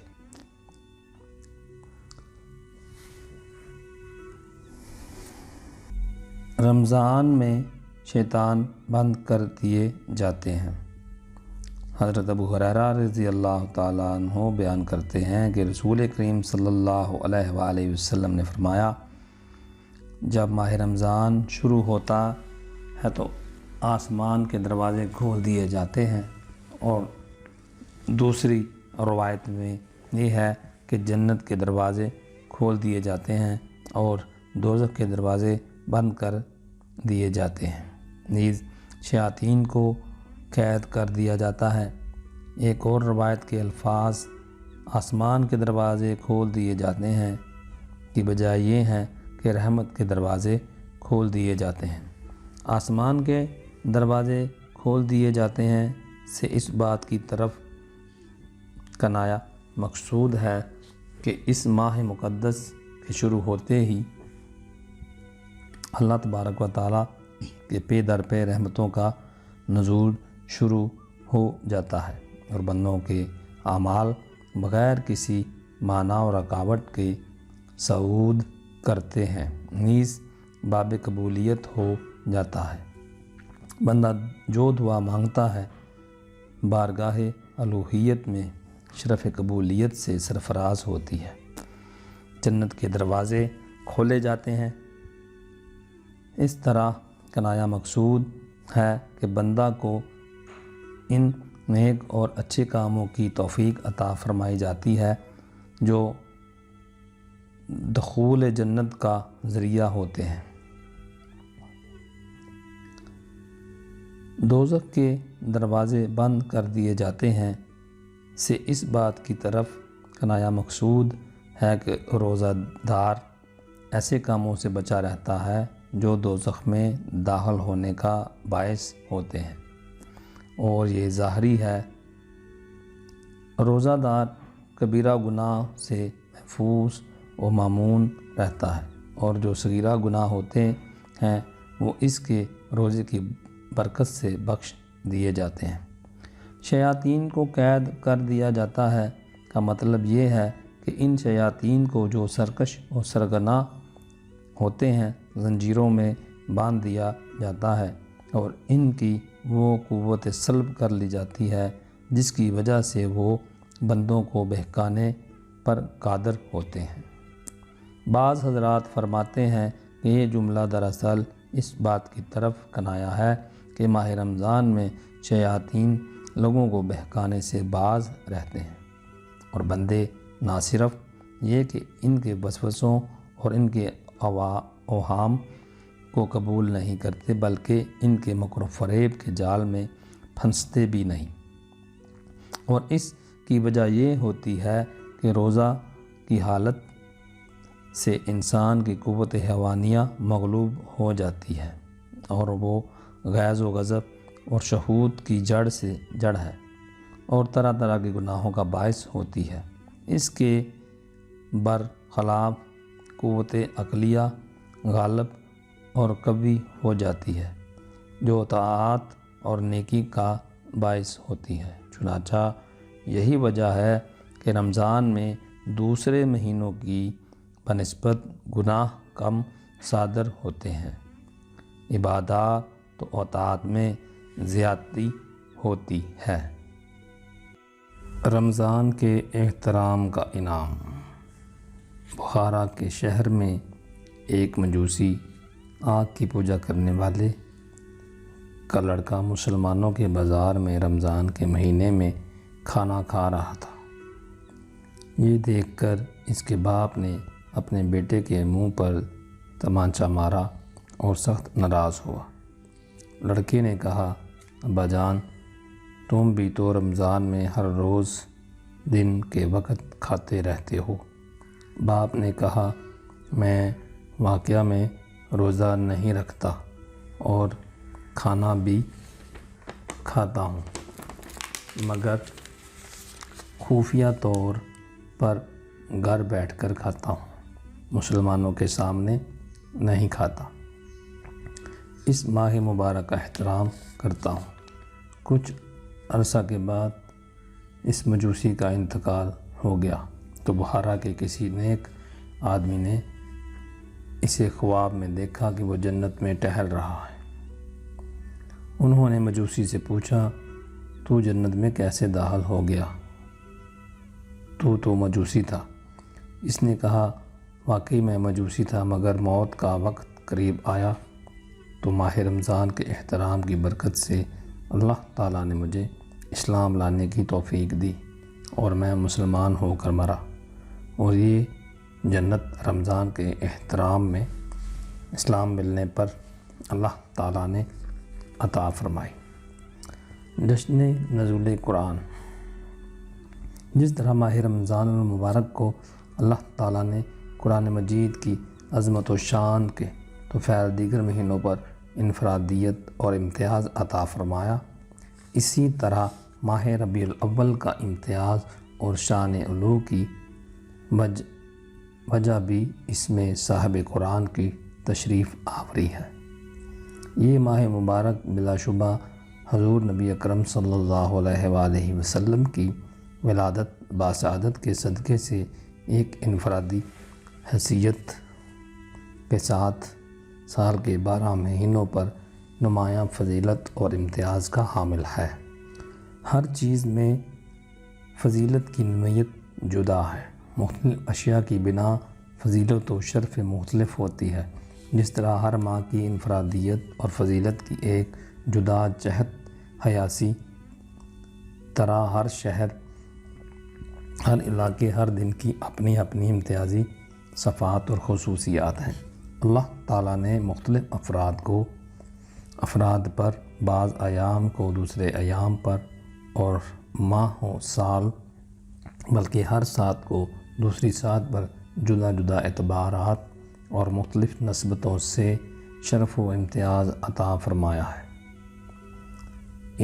رمضان میں شیطان بند کر دیے جاتے ہیں۔ حضرت ابو ہریرہ رضی اللہ تعالیٰ عنہ بیان کرتے ہیں کہ رسول کریم صلی اللہ علیہ وآلہ وسلم نے فرمایا، جب ماہ رمضان شروع ہوتا ہے تو آسمان کے دروازے کھول دیے جاتے ہیں، اور دوسری روایت میں یہ ہے کہ جنت کے دروازے کھول دیے جاتے ہیں اور دوزخ کے دروازے بند کر دیے جاتے ہیں، نیز شیاطین کو قید کر دیا جاتا ہے۔ ایک اور روایت کے الفاظ آسمان کے دروازے کھول دیے جاتے ہیں کی بجائے یہ ہیں کہ رحمت کے دروازے کھول دیے جاتے ہیں۔ آسمان کے دروازے کھول دیے جاتے ہیں سے اس بات کی طرف کنایا مقصود ہے کہ اس ماہ مقدس کے شروع ہوتے ہی اللہ تبارک و تعالیٰ کے پے در پے رحمتوں کا نزول شروع ہو جاتا ہے اور بندوں کے اعمال بغیر کسی مانع و رکاوٹ کے صعود کرتے ہیں، نیز باب قبولیت ہو جاتا ہے۔ بندہ جو دعا مانگتا ہے بارگاہ الوہیت میں شرف قبولیت سے سرفراز ہوتی ہے، جنت کے دروازے کھولے جاتے ہیں۔ اس طرح کنایا مقصود ہے کہ بندہ کو ان نیک اور اچھے کاموں کی توفیق عطا فرمائی جاتی ہے جو دخول جنت کا ذریعہ ہوتے ہیں۔ دوزخ کے دروازے بند کر دیے جاتے ہیں سے اس بات کی طرف کنایا مقصود ہے کہ روزہ دار ایسے کاموں سے بچا رہتا ہے جو دوزخ میں داخل ہونے کا باعث ہوتے ہیں، اور یہ ظاہری ہے۔ روزہ دار کبیرہ گناہ سے محفوظ و مامون رہتا ہے، اور جو صغیرہ گناہ ہوتے ہیں وہ اس کے روزے کی برکت سے بخش دیے جاتے ہیں۔ شیاطین کو قید کر دیا جاتا ہے کا مطلب یہ ہے کہ ان شیاطین کو جو سرکش اور سرگنا ہوتے ہیں زنجیروں میں باندھ دیا جاتا ہے، اور ان کی وہ قوت سلب کر لی جاتی ہے جس کی وجہ سے وہ بندوں کو بہکانے پر قادر ہوتے ہیں۔ بعض حضرات فرماتے ہیں کہ یہ جملہ دراصل اس بات کی طرف کنایا ہے کہ ماہ رمضان میں شیاطین لوگوں کو بہکانے سے باز رہتے ہیں، اور بندے نہ صرف یہ کہ ان کے وسوسوں اور ان کے اوہام کو قبول نہیں کرتے بلکہ ان کے مکر و فریب کے جال میں پھنستے بھی نہیں، اور اس کی وجہ یہ ہوتی ہے کہ روزہ کی حالت سے انسان کی قوت حیوانیہ مغلوب ہو جاتی ہے، اور وہ غیظ و غضب اور شہوت کی جڑ ہے، اور طرح طرح کے گناہوں کا باعث ہوتی ہے۔ اس کے برخلاف قوت عقلیہ غالب اور قوی ہو جاتی ہے جو طاعت اور نیکی کا باعث ہوتی ہے۔ چنانچہ یہی وجہ ہے کہ رمضان میں دوسرے مہینوں کی بنسبت گناہ کم صادر ہوتے ہیں، عبادات و طاعت میں زیادتی ہوتی ہے۔ رمضان کے احترام کا انعام۔ بخارا کے شہر میں ایک مجوسی آگ کی پوجا کرنے والے کا لڑکا مسلمانوں کے بازار میں رمضان کے مہینے میں کھانا کھا رہا تھا۔ یہ دیکھ کر اس کے باپ نے اپنے بیٹے کے منہ پر تمانچہ مارا اور سخت ناراض ہوا۔ لڑکے نے کہا، ابا جان، تم بھی تو رمضان میں ہر روز دن کے وقت کھاتے رہتے ہو۔ باپ نے کہا، میں واقعہ میں روزہ نہیں رکھتا اور کھانا بھی کھاتا ہوں، مگر خفیہ طور پر گھر بیٹھ کر کھاتا ہوں، مسلمانوں کے سامنے نہیں کھاتا۔ اس ماہ مبارک کا احترام کرتا ہوں۔ کچھ عرصہ کے بعد اس مجوسی کا انتقال ہو گیا تو بخارا کے کسی نیک آدمی نے اسے خواب میں دیکھا کہ وہ جنت میں ٹہل رہا ہے۔ انہوں نے مجوسی سے پوچھا، تو جنت میں کیسے داخل ہو گیا؟ تو مجوسی تھا۔ اس نے کہا، واقعی میں مجوسی تھا، مگر موت کا وقت قریب آیا تو ماہ رمضان کے احترام کی برکت سے اللہ تعالیٰ نے مجھے اسلام لانے کی توفیق دی اور میں مسلمان ہو کر مرا، اور یہ جنت رمضان کے احترام میں اسلام ملنے پر اللہ تعالیٰ نے عطا فرمائی۔ جشن نزول قرآن۔ جس طرح ماہ رمضان المبارک کو اللہ تعالیٰ نے قرآن مجید کی عظمت و شان کے طفیل دیگر مہینوں پر انفرادیت اور امتیاز عطا فرمایا، اسی طرح ماہ ربیع الاول کا امتیاز اور شان علو کی وجہ بھی اس میں صاحب قرآن کی تشریف آوری ہے۔ یہ ماہ مبارک بلا شبہ حضور نبی اکرم صلی اللہ علیہ وآلہ وسلم کی ولادت باسعادت کے صدقے سے ایک انفرادی حیثیت کے ساتھ سال کے 12 مہینوں پر نمایاں فضیلت اور امتیاز کا حامل ہے۔ ہر چیز میں فضیلت کی نوعیت جدا ہے۔ مختلف اشیاء کی بنا فضیلت و شرف مختلف ہوتی ہے۔ جس طرح ہر ماہ کی انفرادیت اور فضیلت کی ایک جدا جہت حیاسی، طرح ہر شہر، ہر علاقے، ہر دن کی اپنی اپنی امتیازی صفات اور خصوصیات ہیں۔ اللہ تعالیٰ نے مختلف افراد پر بعض ایام کو دوسرے ایام پر اور ماہ و سال بلکہ ہر سات کو دوسری سات پر جدا جدا اعتبارات اور مختلف نسبتوں سے شرف و امتیاز عطا فرمایا ہے۔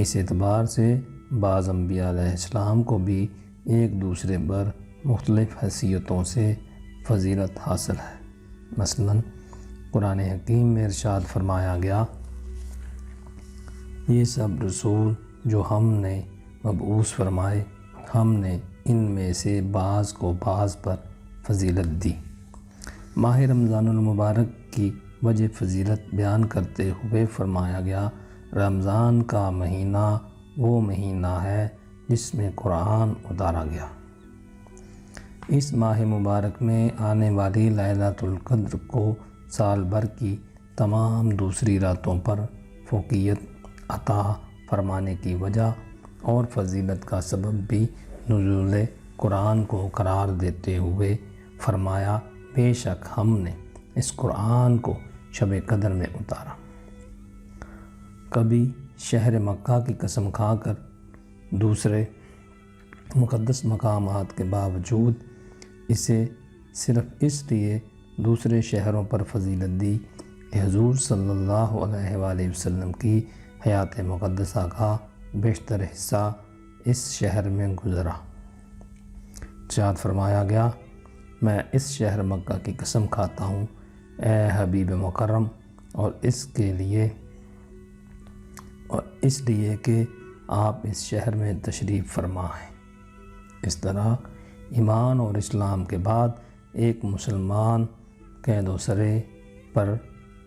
اس اعتبار سے بعض انبیاء علیہ السلام کو بھی ایک دوسرے پر مختلف حیثیتوں سے فضیلت حاصل ہے۔ مثلاً قرآن حکیم میں ارشاد فرمایا گیا، یہ سب رسول جو ہم نے مبعوث فرمائے ہم نے ان میں سے بعض کو بعض پر فضیلت دی۔ ماہ رمضان المبارک کی وجہ فضیلت بیان کرتے ہوئے فرمایا گیا، رمضان کا مہینہ وہ مہینہ ہے جس میں قرآن اتارا گیا۔ اس ماہ مبارک میں آنے والی لیلۃ القدر کو سال بھر کی تمام دوسری راتوں پر فوقیت عطا فرمانے کی وجہ اور فضیلت کا سبب بھی نزول قرآن کو قرار دیتے ہوئے فرمایا، بے شک ہم نے اس قرآن کو شب قدر میں اتارا۔ کبھی شہر مکہ کی قسم کھا کر دوسرے مقدس مقامات کے باوجود اسے صرف اس لیے دوسرے شہروں پر فضیلت دی کہ حضور صلی اللہ علیہ وآلہ وسلم کی حیات مقدسہ کا بیشتر حصہ اس شہر میں گزرا۔ ارشاد فرمایا گیا، میں اس شہر مکہ کی قسم کھاتا ہوں اے حبیب مکرم، اور اس لیے کہ آپ اس شہر میں تشریف فرما ہیں۔ اس طرح ایمان اور اسلام کے بعد ایک مسلمان قید و سرے پر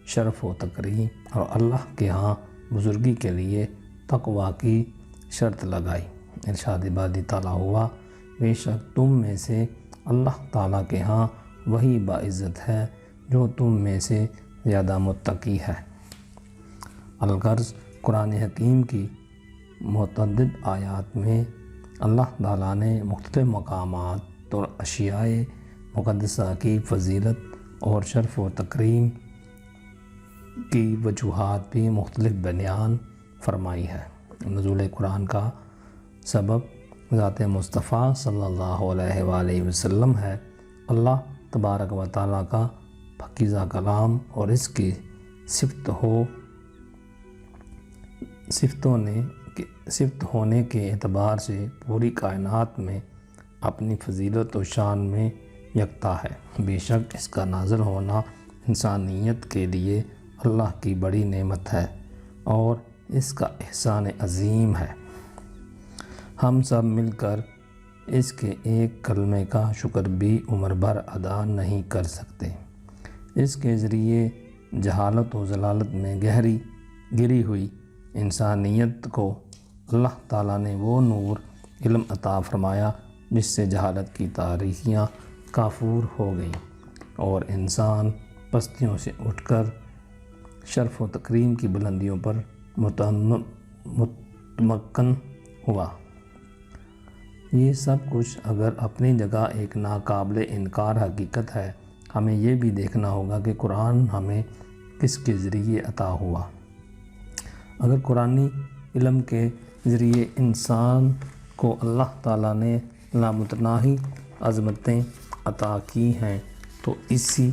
شرف و تکریم اور اللہ کے ہاں بزرگی کے لیے تقوی کی شرط لگائی۔ ارشاد باری تعالیٰ ہوا، بے شک تم میں سے اللہ تعالیٰ کے ہاں وہی باعزت ہے جو تم میں سے زیادہ متقی ہے۔ الغرض قرآن حکیم کی متعدد آیات میں اللہ تعالیٰ نے مختلف مقامات اور اشیاء مقدسہ کی فضیلت اور شرف و تکریم کی وجوہات بھی مختلف بیان فرمائی ہے۔ نزول قرآن کا سبب ذات مصطفیٰ صلی اللہ علیہ وآلہ وسلم ہے۔ اللہ تبارک و تعالیٰ کا پاکیزہ کلام اور اس کی صفت ہونے کے اعتبار سے پوری کائنات میں اپنی فضیلت و شان میں یکتا ہے۔ بے شک اس کا نازل ہونا انسانیت کے لیے اللہ کی بڑی نعمت ہے اور اس کا احسان عظیم ہے۔ ہم سب مل کر اس کے ایک کلمے کا شکر بھی عمر بھر ادا نہیں کر سکتے۔ اس کے ذریعے جہالت و ضلالت میں گری ہوئی انسانیت کو اللہ تعالیٰ نے وہ نور علم عطا فرمایا جس سے جہالت کی تاریکیاں کافور ہو گئیں اور انسان پستیوں سے اٹھ کر شرف و تکریم کی بلندیوں پر متمکن ہوا۔ یہ سب کچھ اگر اپنی جگہ ایک ناقابل انکار حقیقت ہے، ہمیں یہ بھی دیکھنا ہوگا کہ قرآن ہمیں کس کے ذریعے عطا ہوا۔ اگر قرآنی علم کے ذریعے انسان کو اللہ تعالیٰ نے لامتناہی عظمتیں عطا کی ہیں تو اسی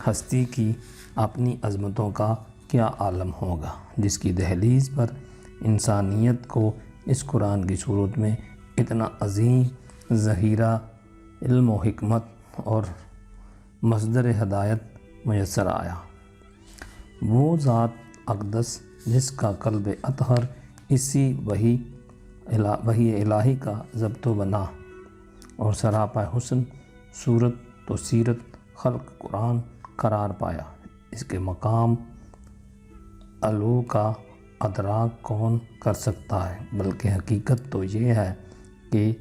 ہستی کی اپنی عظمتوں کا کیا عالم ہوگا جس کی دہلیز پر انسانیت کو اس قرآن کی صورت میں اتنا عظیم ذخیرہ علم و حکمت اور مصدر ہدایت میسر آیا۔ وہ ذات اقدس جس کا قلب اطہر اسی وحی الہی کا ضبط و بنا اور سراپا حسن صورت و سیرت خلق قرآن قرار پایا، اس کے مقام علو کا ادراک کون کر سکتا ہے؟ بلکہ حقیقت تو یہ ہے کہ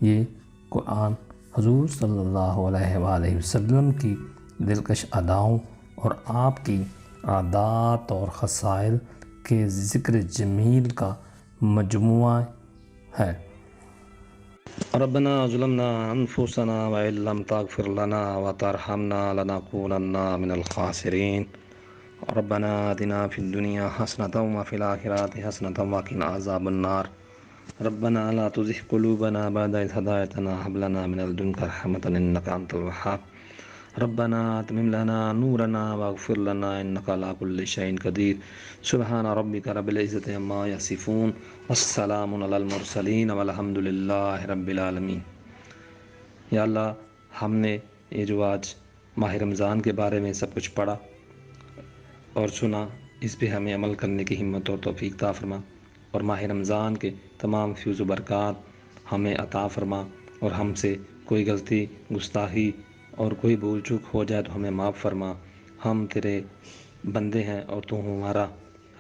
یہ قرآن حضور صلی اللہ علیہ وآلہ وسلم کی دلکش اداؤں اور آپ کی عادات اور خصائل کے ذکر جمیل کا مجموعہ ہے۔ ربنا ظلمنا انفسنا وان لم تغفر لنا وترحمنا لنكونن من الخاسرین۔ ربنا آتنا فی الدنیا حسنۃ وفی الآخرۃ حسنۃ وقنا عذاب النار ربنا لا تزغ قلوبنا بعد إذ هديتنا وهب لنا من لدنك رحمة إنك أنت الوهاب ربنا أتمم لنا نورنا واغفر لنا إنك على كل شيء قدير سبحان ربك رب العزة عما يصفون والسلام على المرسلين والحمد لله رب العالمين۔ یا اللہ، ہم نے یہ جو آج ماہ رمضان کے بارے میں سب کچھ پڑھا اور سنا، اس پہ ہمیں عمل کرنے کی ہمت اور توفیق عطا فرما، اور ماہ رمضان کے تمام فیض و برکات ہمیں عطا فرما، اور ہم سے کوئی غلطی، گستاخی اور کوئی بھول چوک ہو جائے تو ہمیں معاف فرما۔ ہم تیرے بندے ہیں اور تو ہمارا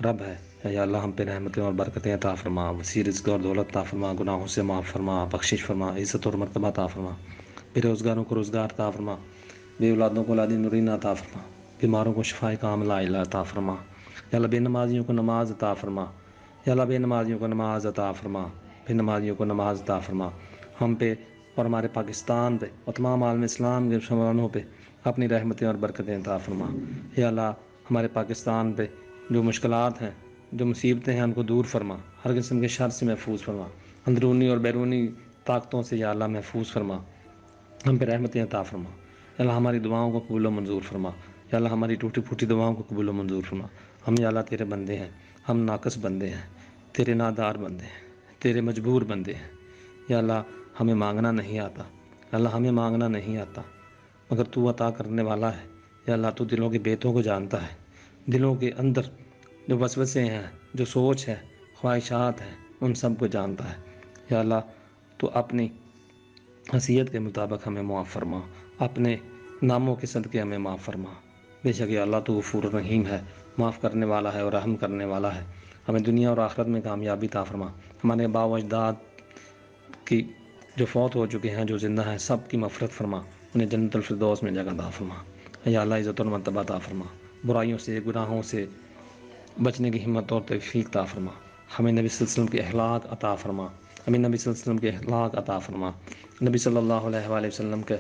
رب ہے۔ یا اللہ، ہم پہ رحمتیں اور برکتیں عطا فرما، وسیع رزق اور دولت عطا فرما، گناہوں سے معاف فرما، بخشش فرما، عزت اور مرتبہ عطا فرما، بے روزگاروں کو روزگار عطا فرما، بے اولادوں کو اولاد نورین عطا فرما، بیماروں کو شفاء کاملہ عطا فرما۔ یا اللہ، بے نمازیوں کو نماز عطا فرما، یا اللہ بے نمازیوں کو نماز عطا فرما، بے نمازیوں کو نماز عطا فرما۔ ہم پہ اور ہمارے پاکستان پہ اور تمام عالم اسلام کے مسلمانوں پہ اپنی رحمتیں اور برکتیں عطا فرما۔ یا اللہ، ہمارے پاکستان پہ جو مشکلات ہیں، جو مصیبتیں ہیں، ان کو دور فرما، ہر قسم کے شر سے محفوظ فرما، اندرونی اور بیرونی طاقتوں سے یا اللہ محفوظ فرما، ہم پہ رحمتیں عطا فرما۔ یا اللہ، ہماری دعاؤں کو قبول و منظور فرما۔ یا اللہ، ہماری ٹوٹی پھوٹی دعاؤں کو قبول و منظور فرما۔ ہم یا اللہ تیرے بندے ہیں، ہم ناقص بندے ہیں، تیرے نادار بندے ہیں، تیرے مجبور بندے ہیں۔ یا اللہ، ہمیں مانگنا نہیں آتا، اللہ ہمیں مانگنا نہیں آتا، مگر تو عطا کرنے والا ہے۔ یا اللہ، تو دلوں کے بیتوں کو جانتا ہے، دلوں کے اندر جو وسوسے ہیں، جو سوچ ہے، خواہشات ہیں، ان سب کو جانتا ہے۔ یا اللہ، تو اپنی حیثیت کے مطابق ہمیں معاف فرما، اپنے ناموں کے صدقے ہمیں معاف فرما۔ بے شک یا اللہ، تو غفور الرحیم ہے، معاف کرنے والا ہے اور رحم کرنے والا ہے۔ ہمیں دنیا اور آخرت میں کامیابی عطا فرما۔ ہمارے آباء و اجداد کی جو فوت ہو چکے ہیں، جو زندہ ہیں، سب کی مغفرت فرما، انہیں جنت الفردوس میں جگہ عطا فرما۔ یا اللہ، عزت اور مرتبہ عطا فرما، برائیوں سے، گناہوں سے بچنے کی ہمت اور توفیق عطا فرما۔ ہمیں نبی صلی اللہ علیہ وسلم کے اخلاق عطا فرما، ہمیں نبی صلی اللہ علیہ وسلم کے اخلاق عطا فرما، نبی صلی اللہ علیہ وآلہ وسلم کے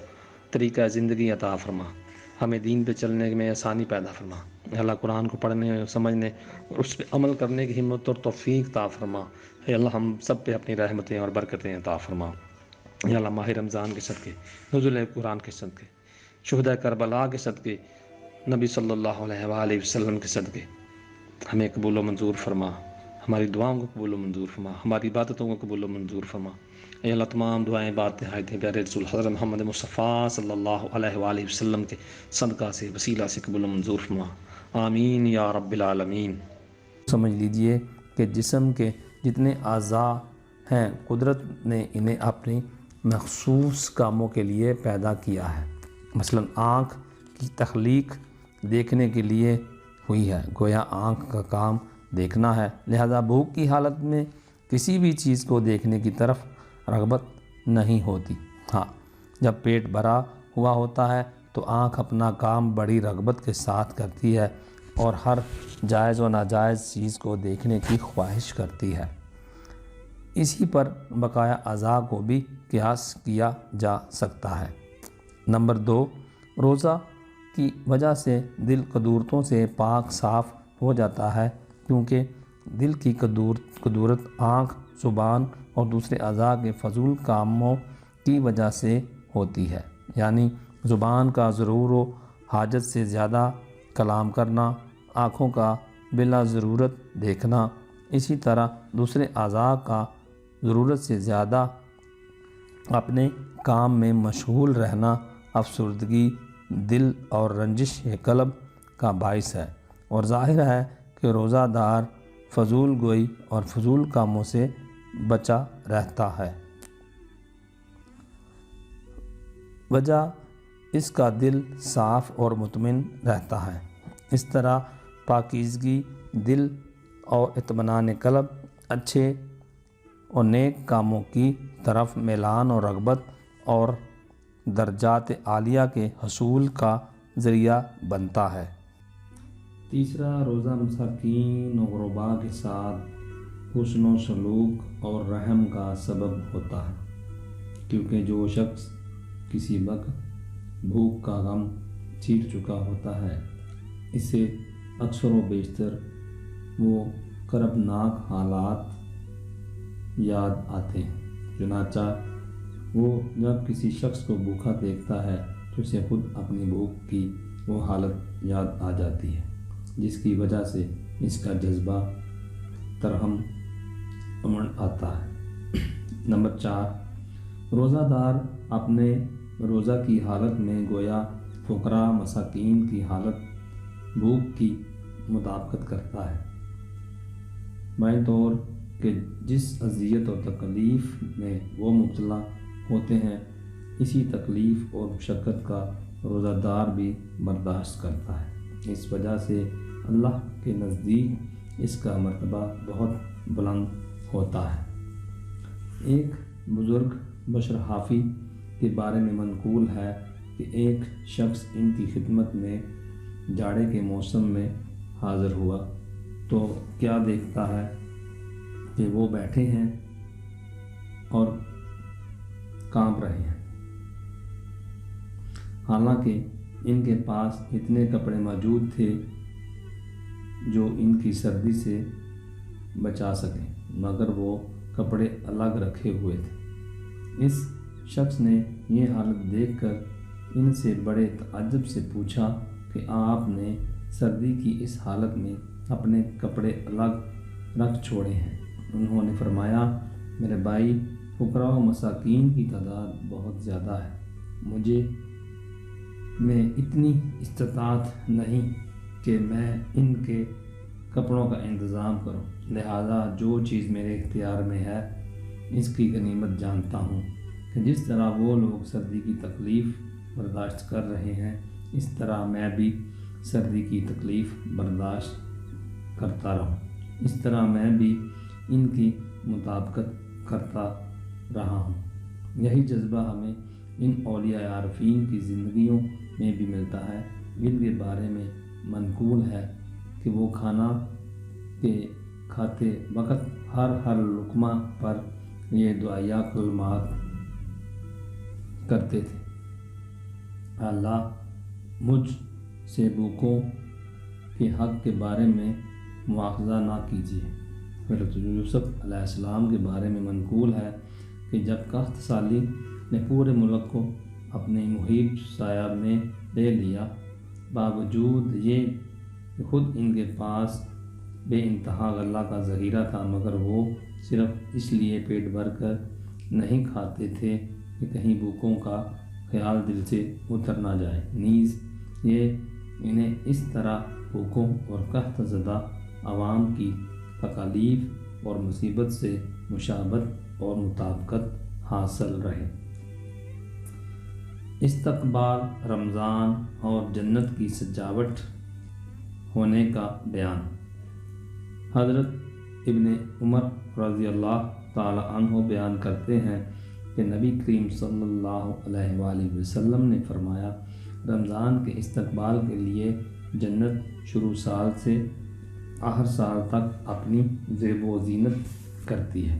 طریقہ زندگی عطا فرما، ہمیں دین پہ چلنے میں آسانی پیدا فرما۔ یا اللہ، قرآن کو پڑھنے، سمجھنے اور اس پہ عمل کرنے کی ہمت اور توفیق عطا فرما۔ یا اللہ، ہم سب پہ اپنی رحمتیں اور برکتیں عطا فرما۔ یا اللہ، ماہ رمضان کے صدقے، نزول قرآن کے صدقے، شہداء کربلا کے صدقے، نبی صلی اللہ علیہ وآلہ وسلم کے صدقے ہمیں قبول و منظور فرما، ہماری دعاؤں کو قبول و منظور فرما، ہماری عبادتوں کو قبول و منظور فرما۔ اے اللہ، تمام دعائیں باتیں حاجتیں پیارے رسول حضرت محمد مصطفیٰ صلی اللہ علیہ وآلہ وسلم کے صدقہ سے، وسیلہ سے قبول و منظور فرما۔ آمین یا رب العالمین۔ سمجھ لیجئے کہ جسم کے جتنے اعضاء ہیں، قدرت نے انہیں اپنی مخصوص کاموں کے لیے پیدا کیا ہے۔ مثلا آنکھ کی تخلیق دیکھنے کے لیے ہوئی ہے، گویا آنکھ کا کام دیکھنا ہے، لہذا بھوک کی حالت میں کسی بھی چیز کو دیکھنے کی طرف رغبت نہیں ہوتی۔ ہاں، جب پیٹ بھرا ہوا ہوتا ہے تو آنکھ اپنا کام بڑی رغبت کے ساتھ کرتی ہے اور ہر جائز و ناجائز چیز کو دیکھنے کی خواہش کرتی ہے۔ اسی پر بقایا اعضاء کو بھی قیاس کیا جا سکتا ہے۔ نمبر 2، روزہ کی وجہ سے دل قدورتوں سے پاک صاف ہو جاتا ہے، کیونکہ دل کی قدورت آنکھ، زبان اور دوسرے اعضاء کے فضول کاموں کی وجہ سے ہوتی ہے، یعنی زبان کا ضرور و حاجت سے زیادہ کلام کرنا، آنکھوں کا بلا ضرورت دیکھنا، اسی طرح دوسرے اعضاء کا ضرورت سے زیادہ اپنے کام میں مشغول رہنا افسردگی دل اور رنجش قلب کا باعث ہے، اور ظاہر ہے کہ روزہ دار فضول گوئی اور فضول کاموں سے بچا رہتا ہے۔ وجہ اس کا دل صاف اور مطمئن رہتا ہے۔ اس طرح پاکیزگی دل اور اطمینان قلب اچھے اور نیک کاموں کی طرف میلان اور رغبت اور درجات عالیہ کے حصول کا ذریعہ بنتا ہے۔ تیسرا، روزہ مساکین و غرباء کے ساتھ حسن و سلوک اور رحم کا سبب ہوتا ہے، کیونکہ جو شخص کسی وقت بھوک کا غم چیٹ چکا ہوتا ہے، اسے اکثر و بیشتر وہ کربناک حالات یاد آتے ہیں۔ چنانچہ وہ جب کسی شخص کو بھوکا دیکھتا ہے تو اسے خود اپنی بھوک کی وہ حالت یاد آ جاتی ہے، جس کی وجہ سے اس کا جذبہ ترحم امن آتا ہے۔ نمبر 4، روزہ دار اپنے روزہ کی حالت میں گویا فقراء مساکین کی حالت بھوک کی مطابقت کرتا ہے، بائیں طور کہ جس اذیت و تکلیف میں وہ مبتلا ہوتے ہیں اسی تکلیف اور مشقت کا روزہ دار بھی برداشت کرتا ہے۔ اس وجہ سے اللہ کے نزدیک اس کا مرتبہ بہت بلند ہوتا ہے۔ ایک بزرگ بشر حافی کے بارے میں منقول ہے کہ ایک شخص ان کی خدمت میں جاڑے کے موسم میں حاضر ہوا تو کیا دیکھتا ہے کہ وہ بیٹھے ہیں اور کانپ رہے ہیں، حالانکہ ان کے پاس اتنے کپڑے موجود تھے جو ان کی سردی سے بچا سکیں، مگر وہ کپڑے الگ رکھے ہوئے تھے۔ اس شخص نے یہ حالت دیکھ کر ان سے بڑے تعجب سے پوچھا کہ آپ نے سردی کی اس حالت میں اپنے کپڑے الگ رکھ چھوڑے ہیں؟ انہوں نے فرمایا، میرے بھائی، فقراء و مساکین کی تعداد بہت زیادہ ہے، مجھے میں اتنی استطاعت نہیں کہ میں ان کے کپڑوں کا انتظام کروں، لہذا جو چیز میرے اختیار میں ہے اس کی غنیمت جانتا ہوں کہ جس طرح وہ لوگ سردی کی تکلیف برداشت کر رہے ہیں اس طرح میں بھی سردی کی تکلیف برداشت کرتا رہوں، اس طرح میں بھی ان کی مطابقت کرتا رہا ہوں۔ یہی جذبہ ہمیں ان اولیاء عارفین کی زندگیوں میں بھی ملتا ہے، جن کے بارے میں منقول ہے کہ وہ کھانا کے کھاتے وقت ہر لقمہ پر یہ دعائیہ کلمات کرتے تھے، اللہ مجھ سے بھوکوں کے حق کے بارے میں مواخذہ نہ کیجیے۔ حضرت یوسف علیہ السلام کے بارے میں منقول ہے کہ جب قحط سالی نے پورے ملک کو اپنے محیط سایہ میں لے لیا، باوجود یہ کہ خود ان کے پاس بے انتہا غلہ کا ذخیرہ تھا، مگر وہ صرف اس لیے پیٹ بھر کر نہیں کھاتے تھے کہ کہیں بھوکوں کا خیال دل سے اتر نہ جائے، نیز یہ انہیں اس طرح بھوکوں اور قحط زدہ عوام کی تکالیف اور مصیبت سے مشابہت اور مطابقت حاصل رہے۔ استقبال رمضان اور جنت کی سجاوٹ ہونے کا بیان۔ حضرت ابن عمر رضی اللہ تعالی عنہ بیان کرتے ہیں کہ نبی کریم صلی اللہ علیہ وآلہ وسلم نے فرمایا، رمضان کے استقبال کے لیے جنت شروع سال سے آخر سال تک اپنی زیب و زینت کرتی ہے۔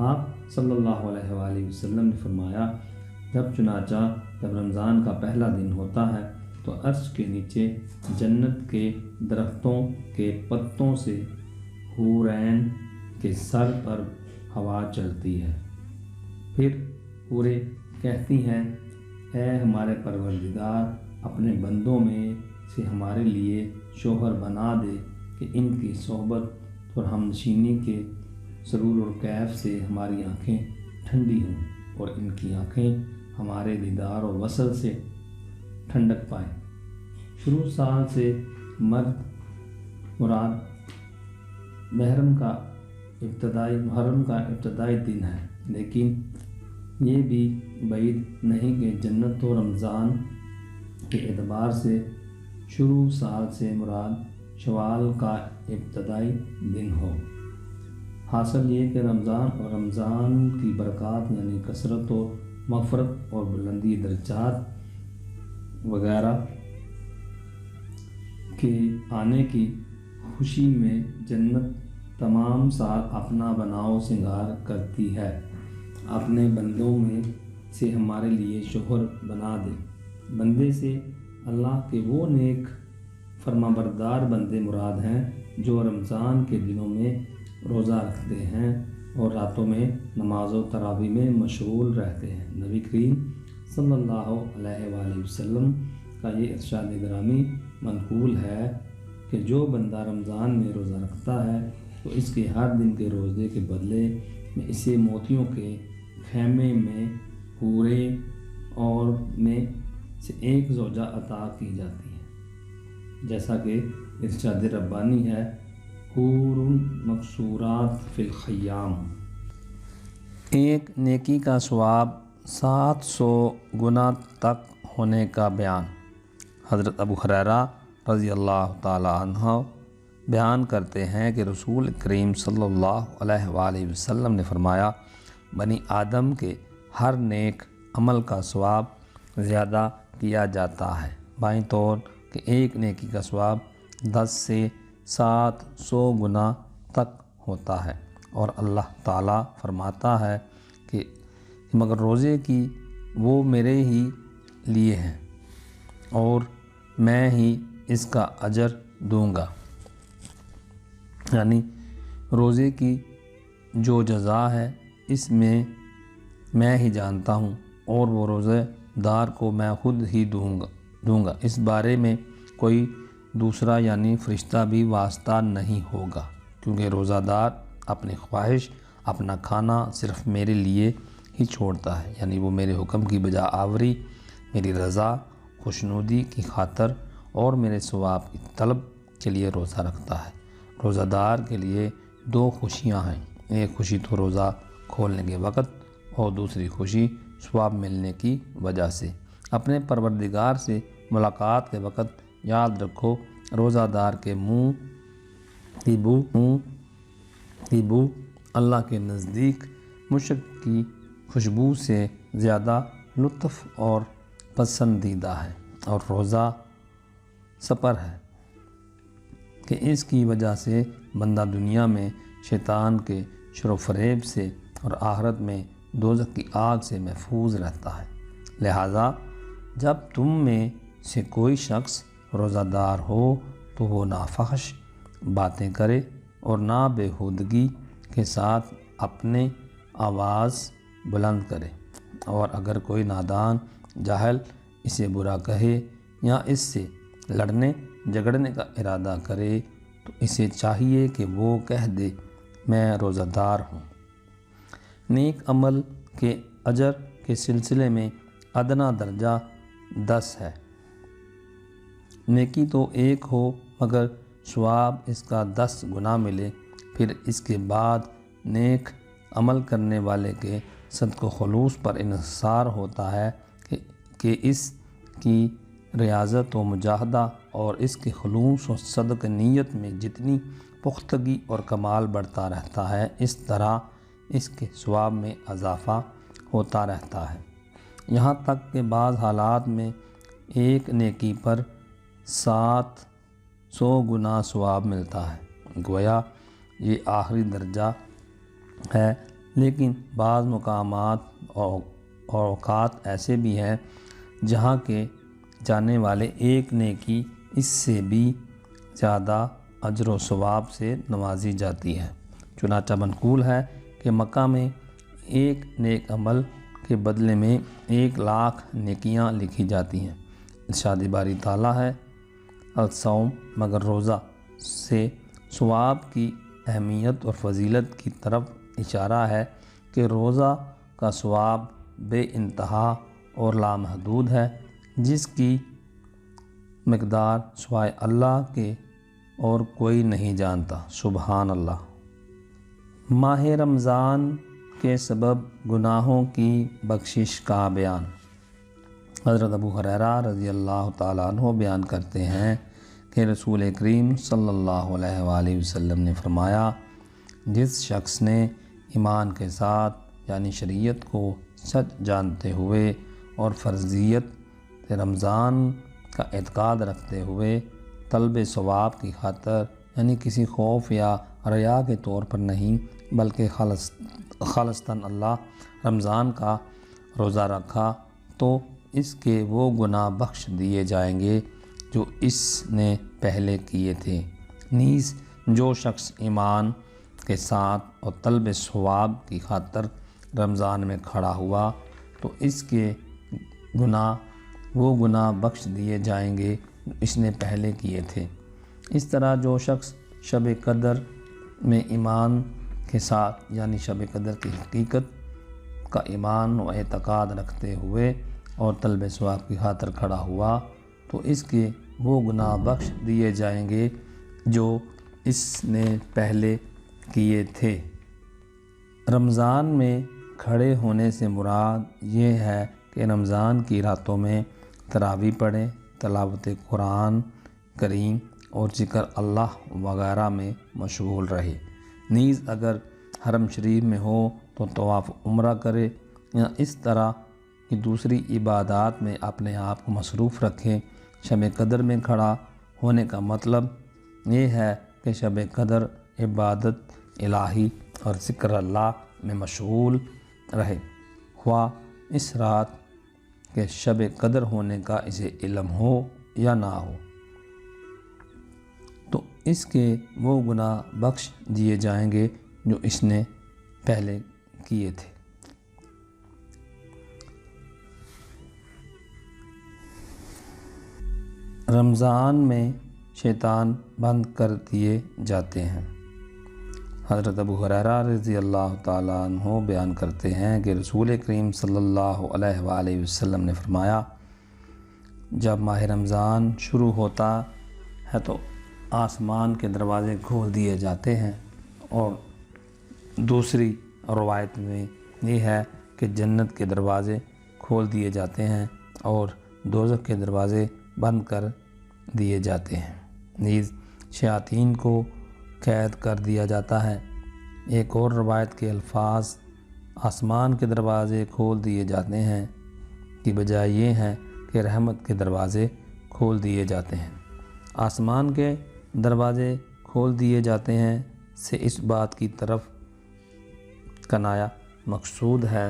آپ صلی اللہ علیہ وآلہ وسلم نے فرمایا، جب رمضان کا پہلا دن ہوتا ہے تو عرش کے نیچے جنت کے درختوں کے پتوں سے حورین کے سر پر ہوا چلتی ہے، پھر حوریں کہتی ہیں، اے ہمارے پروردگار، اپنے بندوں میں سے ہمارے لیے شوہر بنا دے کہ ان کی صحبت اور ہمنشینی کے سرور اور کیف سے ہماری آنکھیں ٹھنڈی ہوں اور ان کی آنکھیں ہمارے دیدار و وصل سے ٹھنڈک پائیں۔ شروع سال سے مراد محرم کا ابتدائی دن ہے، لیکن یہ بھی بعید نہیں کہ جنت و رمضان کے اعتبار سے شروع سال سے مراد شوال کا ابتدائی دن ہو۔ حاصل یہ کہ رمضان اور رمضان کی برکات یعنی کثرت و مغفرت اور بلندی درجات وغیرہ کے آنے کی خوشی میں جنت تمام سال اپنا بناؤ سنگار کرتی ہے، اپنے بندوں میں سے ہمارے لیے شوہر بنا دے۔ بندے سے اللہ کے وہ نیک فرمانبردار بندے مراد ہیں جو رمضان کے دنوں میں روزہ رکھتے ہیں اور راتوں میں نماز و تراویح میں مشغول رہتے ہیں۔ نبی کریم صلی اللہ علیہ وآلہ وسلم کا یہ ارشاد گرامی منقول ہے کہ جو بندہ رمضان میں روزہ رکھتا ہے تو اس کے ہر دن کے روزے کے بدلے میں اسے موتیوں کے خیمے میں پورے اور میں سے ایک زوجہ عطا کی جاتی ہے، جیسا کہ ارشاد ربانی ہے حور مقصورات فی الخیام۔ ایک نیکی کا ثواب 700 گنا تک ہونے کا بیان۔ حضرت ابو ہریرہ رضی اللہ تعالی عنہ بیان کرتے ہیں کہ رسول کریم صلی اللہ علیہ وآلہ وسلم نے فرمایا، بنی آدم کے ہر نیک عمل کا ثواب زیادہ کیا جاتا ہے، بائیں طور کہ ایک نیکی کا ثواب 10 سے 700 گنا تک ہوتا ہے، اور اللہ تعالیٰ فرماتا ہے کہ مگر روزے کی وہ میرے ہی لیے ہیں اور میں ہی اس کا اجر دوں گا، یعنی روزے کی جو جزا ہے اس میں ہی جانتا ہوں اور وہ روزہ دار کو میں خود ہی دوں گا۔ اس بارے میں کوئی دوسرا یعنی فرشتہ بھی واسطہ نہیں ہوگا، کیونکہ روزہ دار اپنی خواہش اپنا کھانا صرف میرے لیے ہی چھوڑتا ہے، یعنی وہ میرے حکم کی بجا آوری، میری رضا خوشنودی کی خاطر اور میرے ثواب کی طلب کے لیے روزہ رکھتا ہے۔ روزہ دار کے لیے 2 خوشیاں ہیں، ایک خوشی تو روزہ کھولنے کے وقت اور دوسری خوشی ثواب ملنے کی وجہ سے۔ اپنے پروردگار سے ملاقات کے وقت یاد رکھو، روزہ دار کے منہ کی بو اللہ کے نزدیک مشک کی خوشبو سے زیادہ لطف اور پسندیدہ ہے، اور روزہ سپر ہے کہ اس کی وجہ سے بندہ دنیا میں شیطان کے شر و فریب سے اور آخرت میں دوزخ کی آگ سے محفوظ رہتا ہے۔ لہٰذا جب تم میں سے کوئی شخص روزہ دار ہو تو وہ نہ فحش باتیں کرے اور نہ بےہودگی کے ساتھ اپنے آواز بلند کرے، اور اگر کوئی نادان جاہل اسے برا کہے یا اس سے لڑنے جھگڑنے کا ارادہ کرے تو اسے چاہیے کہ وہ کہہ دے میں روزہ دار ہوں۔ نیک عمل کے اجر کے سلسلے میں ادنا درجہ 10 ہے۔ نیکی تو ایک ہو مگر ثواب اس کا 10 گنا ملے، پھر اس کے بعد نیک عمل کرنے والے کے صدق و خلوص پر انحصار ہوتا ہے کہ اس کی ریاضت و مجاہدہ اور اس کے خلوص و صدق نیت میں جتنی پختگی اور کمال بڑھتا رہتا ہے، اس طرح اس کے ثواب میں اضافہ ہوتا رہتا ہے، یہاں تک کہ بعض حالات میں ایک نیکی پر 700 گنا ثواب ملتا ہے۔ گویا یہ آخری درجہ ہے، لیکن بعض مقامات اور اوقات ایسے بھی ہیں جہاں کے جانے والے ایک نیکی اس سے بھی زیادہ اجر و ثواب سے نوازی جاتی ہے۔ چنانچہ منقول ہے کہ مکہ میں ایک نیک عمل کے بدلے میں 1,00,000 نیکیاں لکھی جاتی ہیں۔ ارشاد باری تعالیٰ ہے الصوم، مگر روزہ سے ثواب کی اہمیت اور فضیلت کی طرف اشارہ ہے کہ روزہ کا ثواب بے انتہا اور لامحدود ہے، جس کی مقدار سوائے اللہ کے اور کوئی نہیں جانتا۔ سبحان اللہ۔ ماہ رمضان کے سبب گناہوں کی بخشش کا بیان۔ حضرت ابو ہریرہ رضی اللہ تعالیٰ عنہ بیان کرتے ہیں کہ رسول کریم صلی اللہ علیہ وآلہ وسلم نے فرمایا، جس شخص نے ایمان کے ساتھ یعنی شریعت کو سچ جانتے ہوئے اور فرضیت رمضان کا اعتقاد رکھتے ہوئے طلب ثواب کی خاطر یعنی کسی خوف یا ریا کے طور پر نہیں بلکہ خالصتاً اللہ رمضان کا روزہ رکھا تو اس کے وہ گناہ بخش دیے جائیں گے جو اس نے پہلے کیے تھے۔ نیز جو شخص ایمان کے ساتھ اور طلب ثواب کی خاطر رمضان میں کھڑا ہوا تو اس کے وہ گناہ بخش دیے جائیں گے جو اس نے پہلے کیے تھے۔ اس طرح جو شخص شب قدر میں ایمان کے ساتھ یعنی شب قدر کی حقیقت کا ایمان و اعتقاد رکھتے ہوئے اور طلب ثواب کی خاطر کھڑا ہوا تو اس کے وہ گناہ بخش دیے جائیں گے جو اس نے پہلے کیے تھے۔ رمضان میں کھڑے ہونے سے مراد یہ ہے کہ رمضان کی راتوں میں تراویح پڑھیں، تلاوت قرآن کریم اور ذکر اللہ وغیرہ میں مشغول رہے۔ نیز اگر حرم شریف میں ہو تو طواف عمرہ کرے یا اس طرح کی دوسری عبادات میں اپنے آپ کو مصروف رکھے۔ شب قدر میں کھڑا ہونے کا مطلب یہ ہے کہ شب قدر عبادت الہی اور ذکر اللہ میں مشغول رہے، خواہ اس رات کے شب قدر ہونے کا اسے علم ہو یا نہ ہو، تو اس کے وہ گناہ بخش دیے جائیں گے جو اس نے پہلے کیے تھے۔ رمضان میں شیطان بند کر دیے جاتے ہیں۔ حضرت ابو ہریرہ رضی اللہ تعالیٰ عنہ بیان کرتے ہیں کہ رسول کریم صلی اللہ علیہ وآلہ وسلم نے فرمایا، جب ماہ رمضان شروع ہوتا ہے تو آسمان کے دروازے کھول دیے جاتے ہیں، اور دوسری روایت میں یہ ہے کہ جنت کے دروازے کھول دیے جاتے ہیں اور دوزخ کے دروازے بند کر دیے جاتے ہیں۔ نیز شیاطین کو قید کر دیا جاتا ہے۔ ایک اور روایت کے الفاظ آسمان کے دروازے کھول دیے جاتے ہیں کی بجائے یہ ہیں کہ رحمت کے دروازے کھول دیے جاتے ہیں۔ آسمان کے دروازے کھول دیے جاتے ہیں سے اس بات کی طرف کنایا مقصود ہے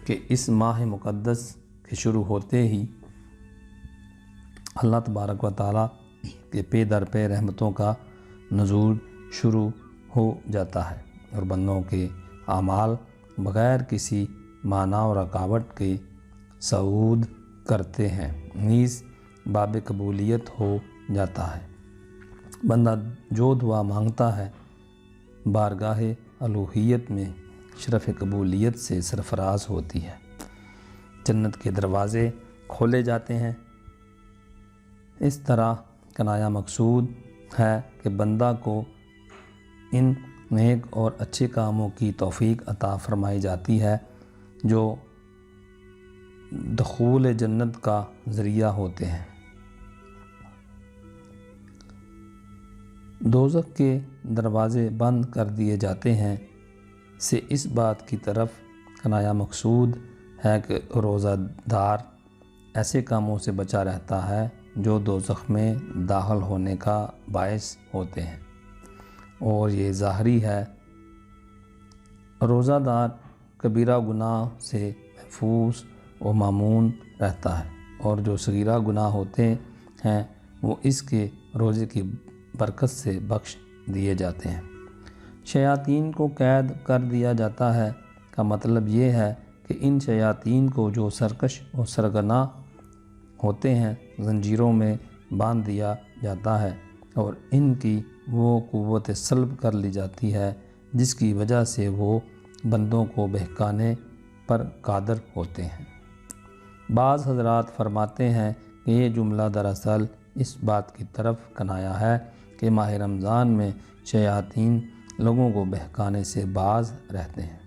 کہ اس ماہ مقدس کے شروع ہوتے ہی اللہ تبارک و تعالیٰ کے پے در پے رحمتوں کا نزول شروع ہو جاتا ہے اور بندوں کے اعمال بغیر کسی مانع و رکاوٹ کے صعود کرتے ہیں، نیز باب قبولیت ہو جاتا ہے۔ بندہ جو دعا مانگتا ہے بارگاہ الوہیت میں شرف قبولیت سے سرفراز ہوتی ہے۔ جنت کے دروازے کھولے جاتے ہیں۔ اس طرح کنایا مقصود ہے کہ بندہ کو ان نیک اور اچھے کاموں کی توفیق عطا فرمائی جاتی ہے جو دخول جنت کا ذریعہ ہوتے ہیں۔ دوزخ کے دروازے بند کر دیے جاتے ہیں سے اس بات کی طرف کنایا مقصود ہے کہ روزہ دار ایسے کاموں سے بچا رہتا ہے جو دوزخ میں داخل ہونے کا باعث ہوتے ہیں، اور یہ ظاہری ہے۔ روزہ دار کبیرہ گناہ سے محفوظ و مامون رہتا ہے، اور جو صغیرہ گناہ ہوتے ہیں وہ اس کے روزے کی برکت سے بخش دیے جاتے ہیں۔ شیاطین کو قید کر دیا جاتا ہے کا مطلب یہ ہے کہ ان شیاطین کو جو سرکش اور سرگنا ہوتے ہیں زنجیروں میں باندھ دیا جاتا ہے اور ان کی وہ قوت سلب کر لی جاتی ہے جس کی وجہ سے وہ بندوں کو بہکانے پر قادر ہوتے ہیں۔ بعض حضرات فرماتے ہیں کہ یہ جملہ دراصل اس بات کی طرف کنایا ہے کہ ماہ رمضان میں شیاطین لوگوں کو بہکانے سے باز رہتے ہیں،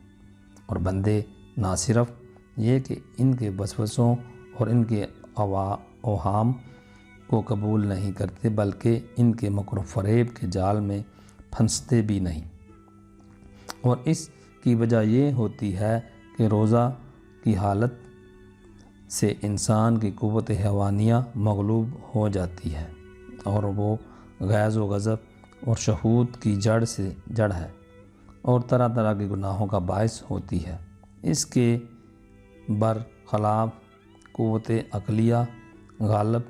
اور بندے نہ صرف یہ کہ ان کے وسوسوں اور ان کے اوہام کو قبول نہیں کرتے بلکہ ان کے مکر و فریب کے جال میں پھنستے بھی نہیں، اور اس کی وجہ یہ ہوتی ہے کہ روزہ کی حالت سے انسان کی قوت حیوانیہ مغلوب ہو جاتی ہے اور وہ غیظ و غضب اور شہوت کی جڑ ہے اور طرح طرح کے گناہوں کا باعث ہوتی ہے۔ اس کے برخلاف قوت عقلیہ غالب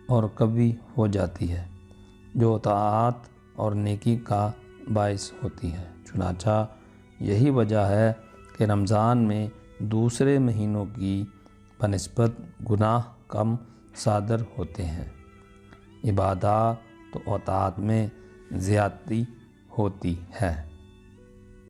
اور کبھی ہو جاتی ہے جو اطاعت اور نیکی کا باعث ہوتی ہے۔ چنانچہ یہی وجہ ہے کہ رمضان میں دوسرے مہینوں کی بنسبت گناہ کم صادر ہوتے ہیں، عبادات و اطاعت میں زیادتی ہوتی ہے۔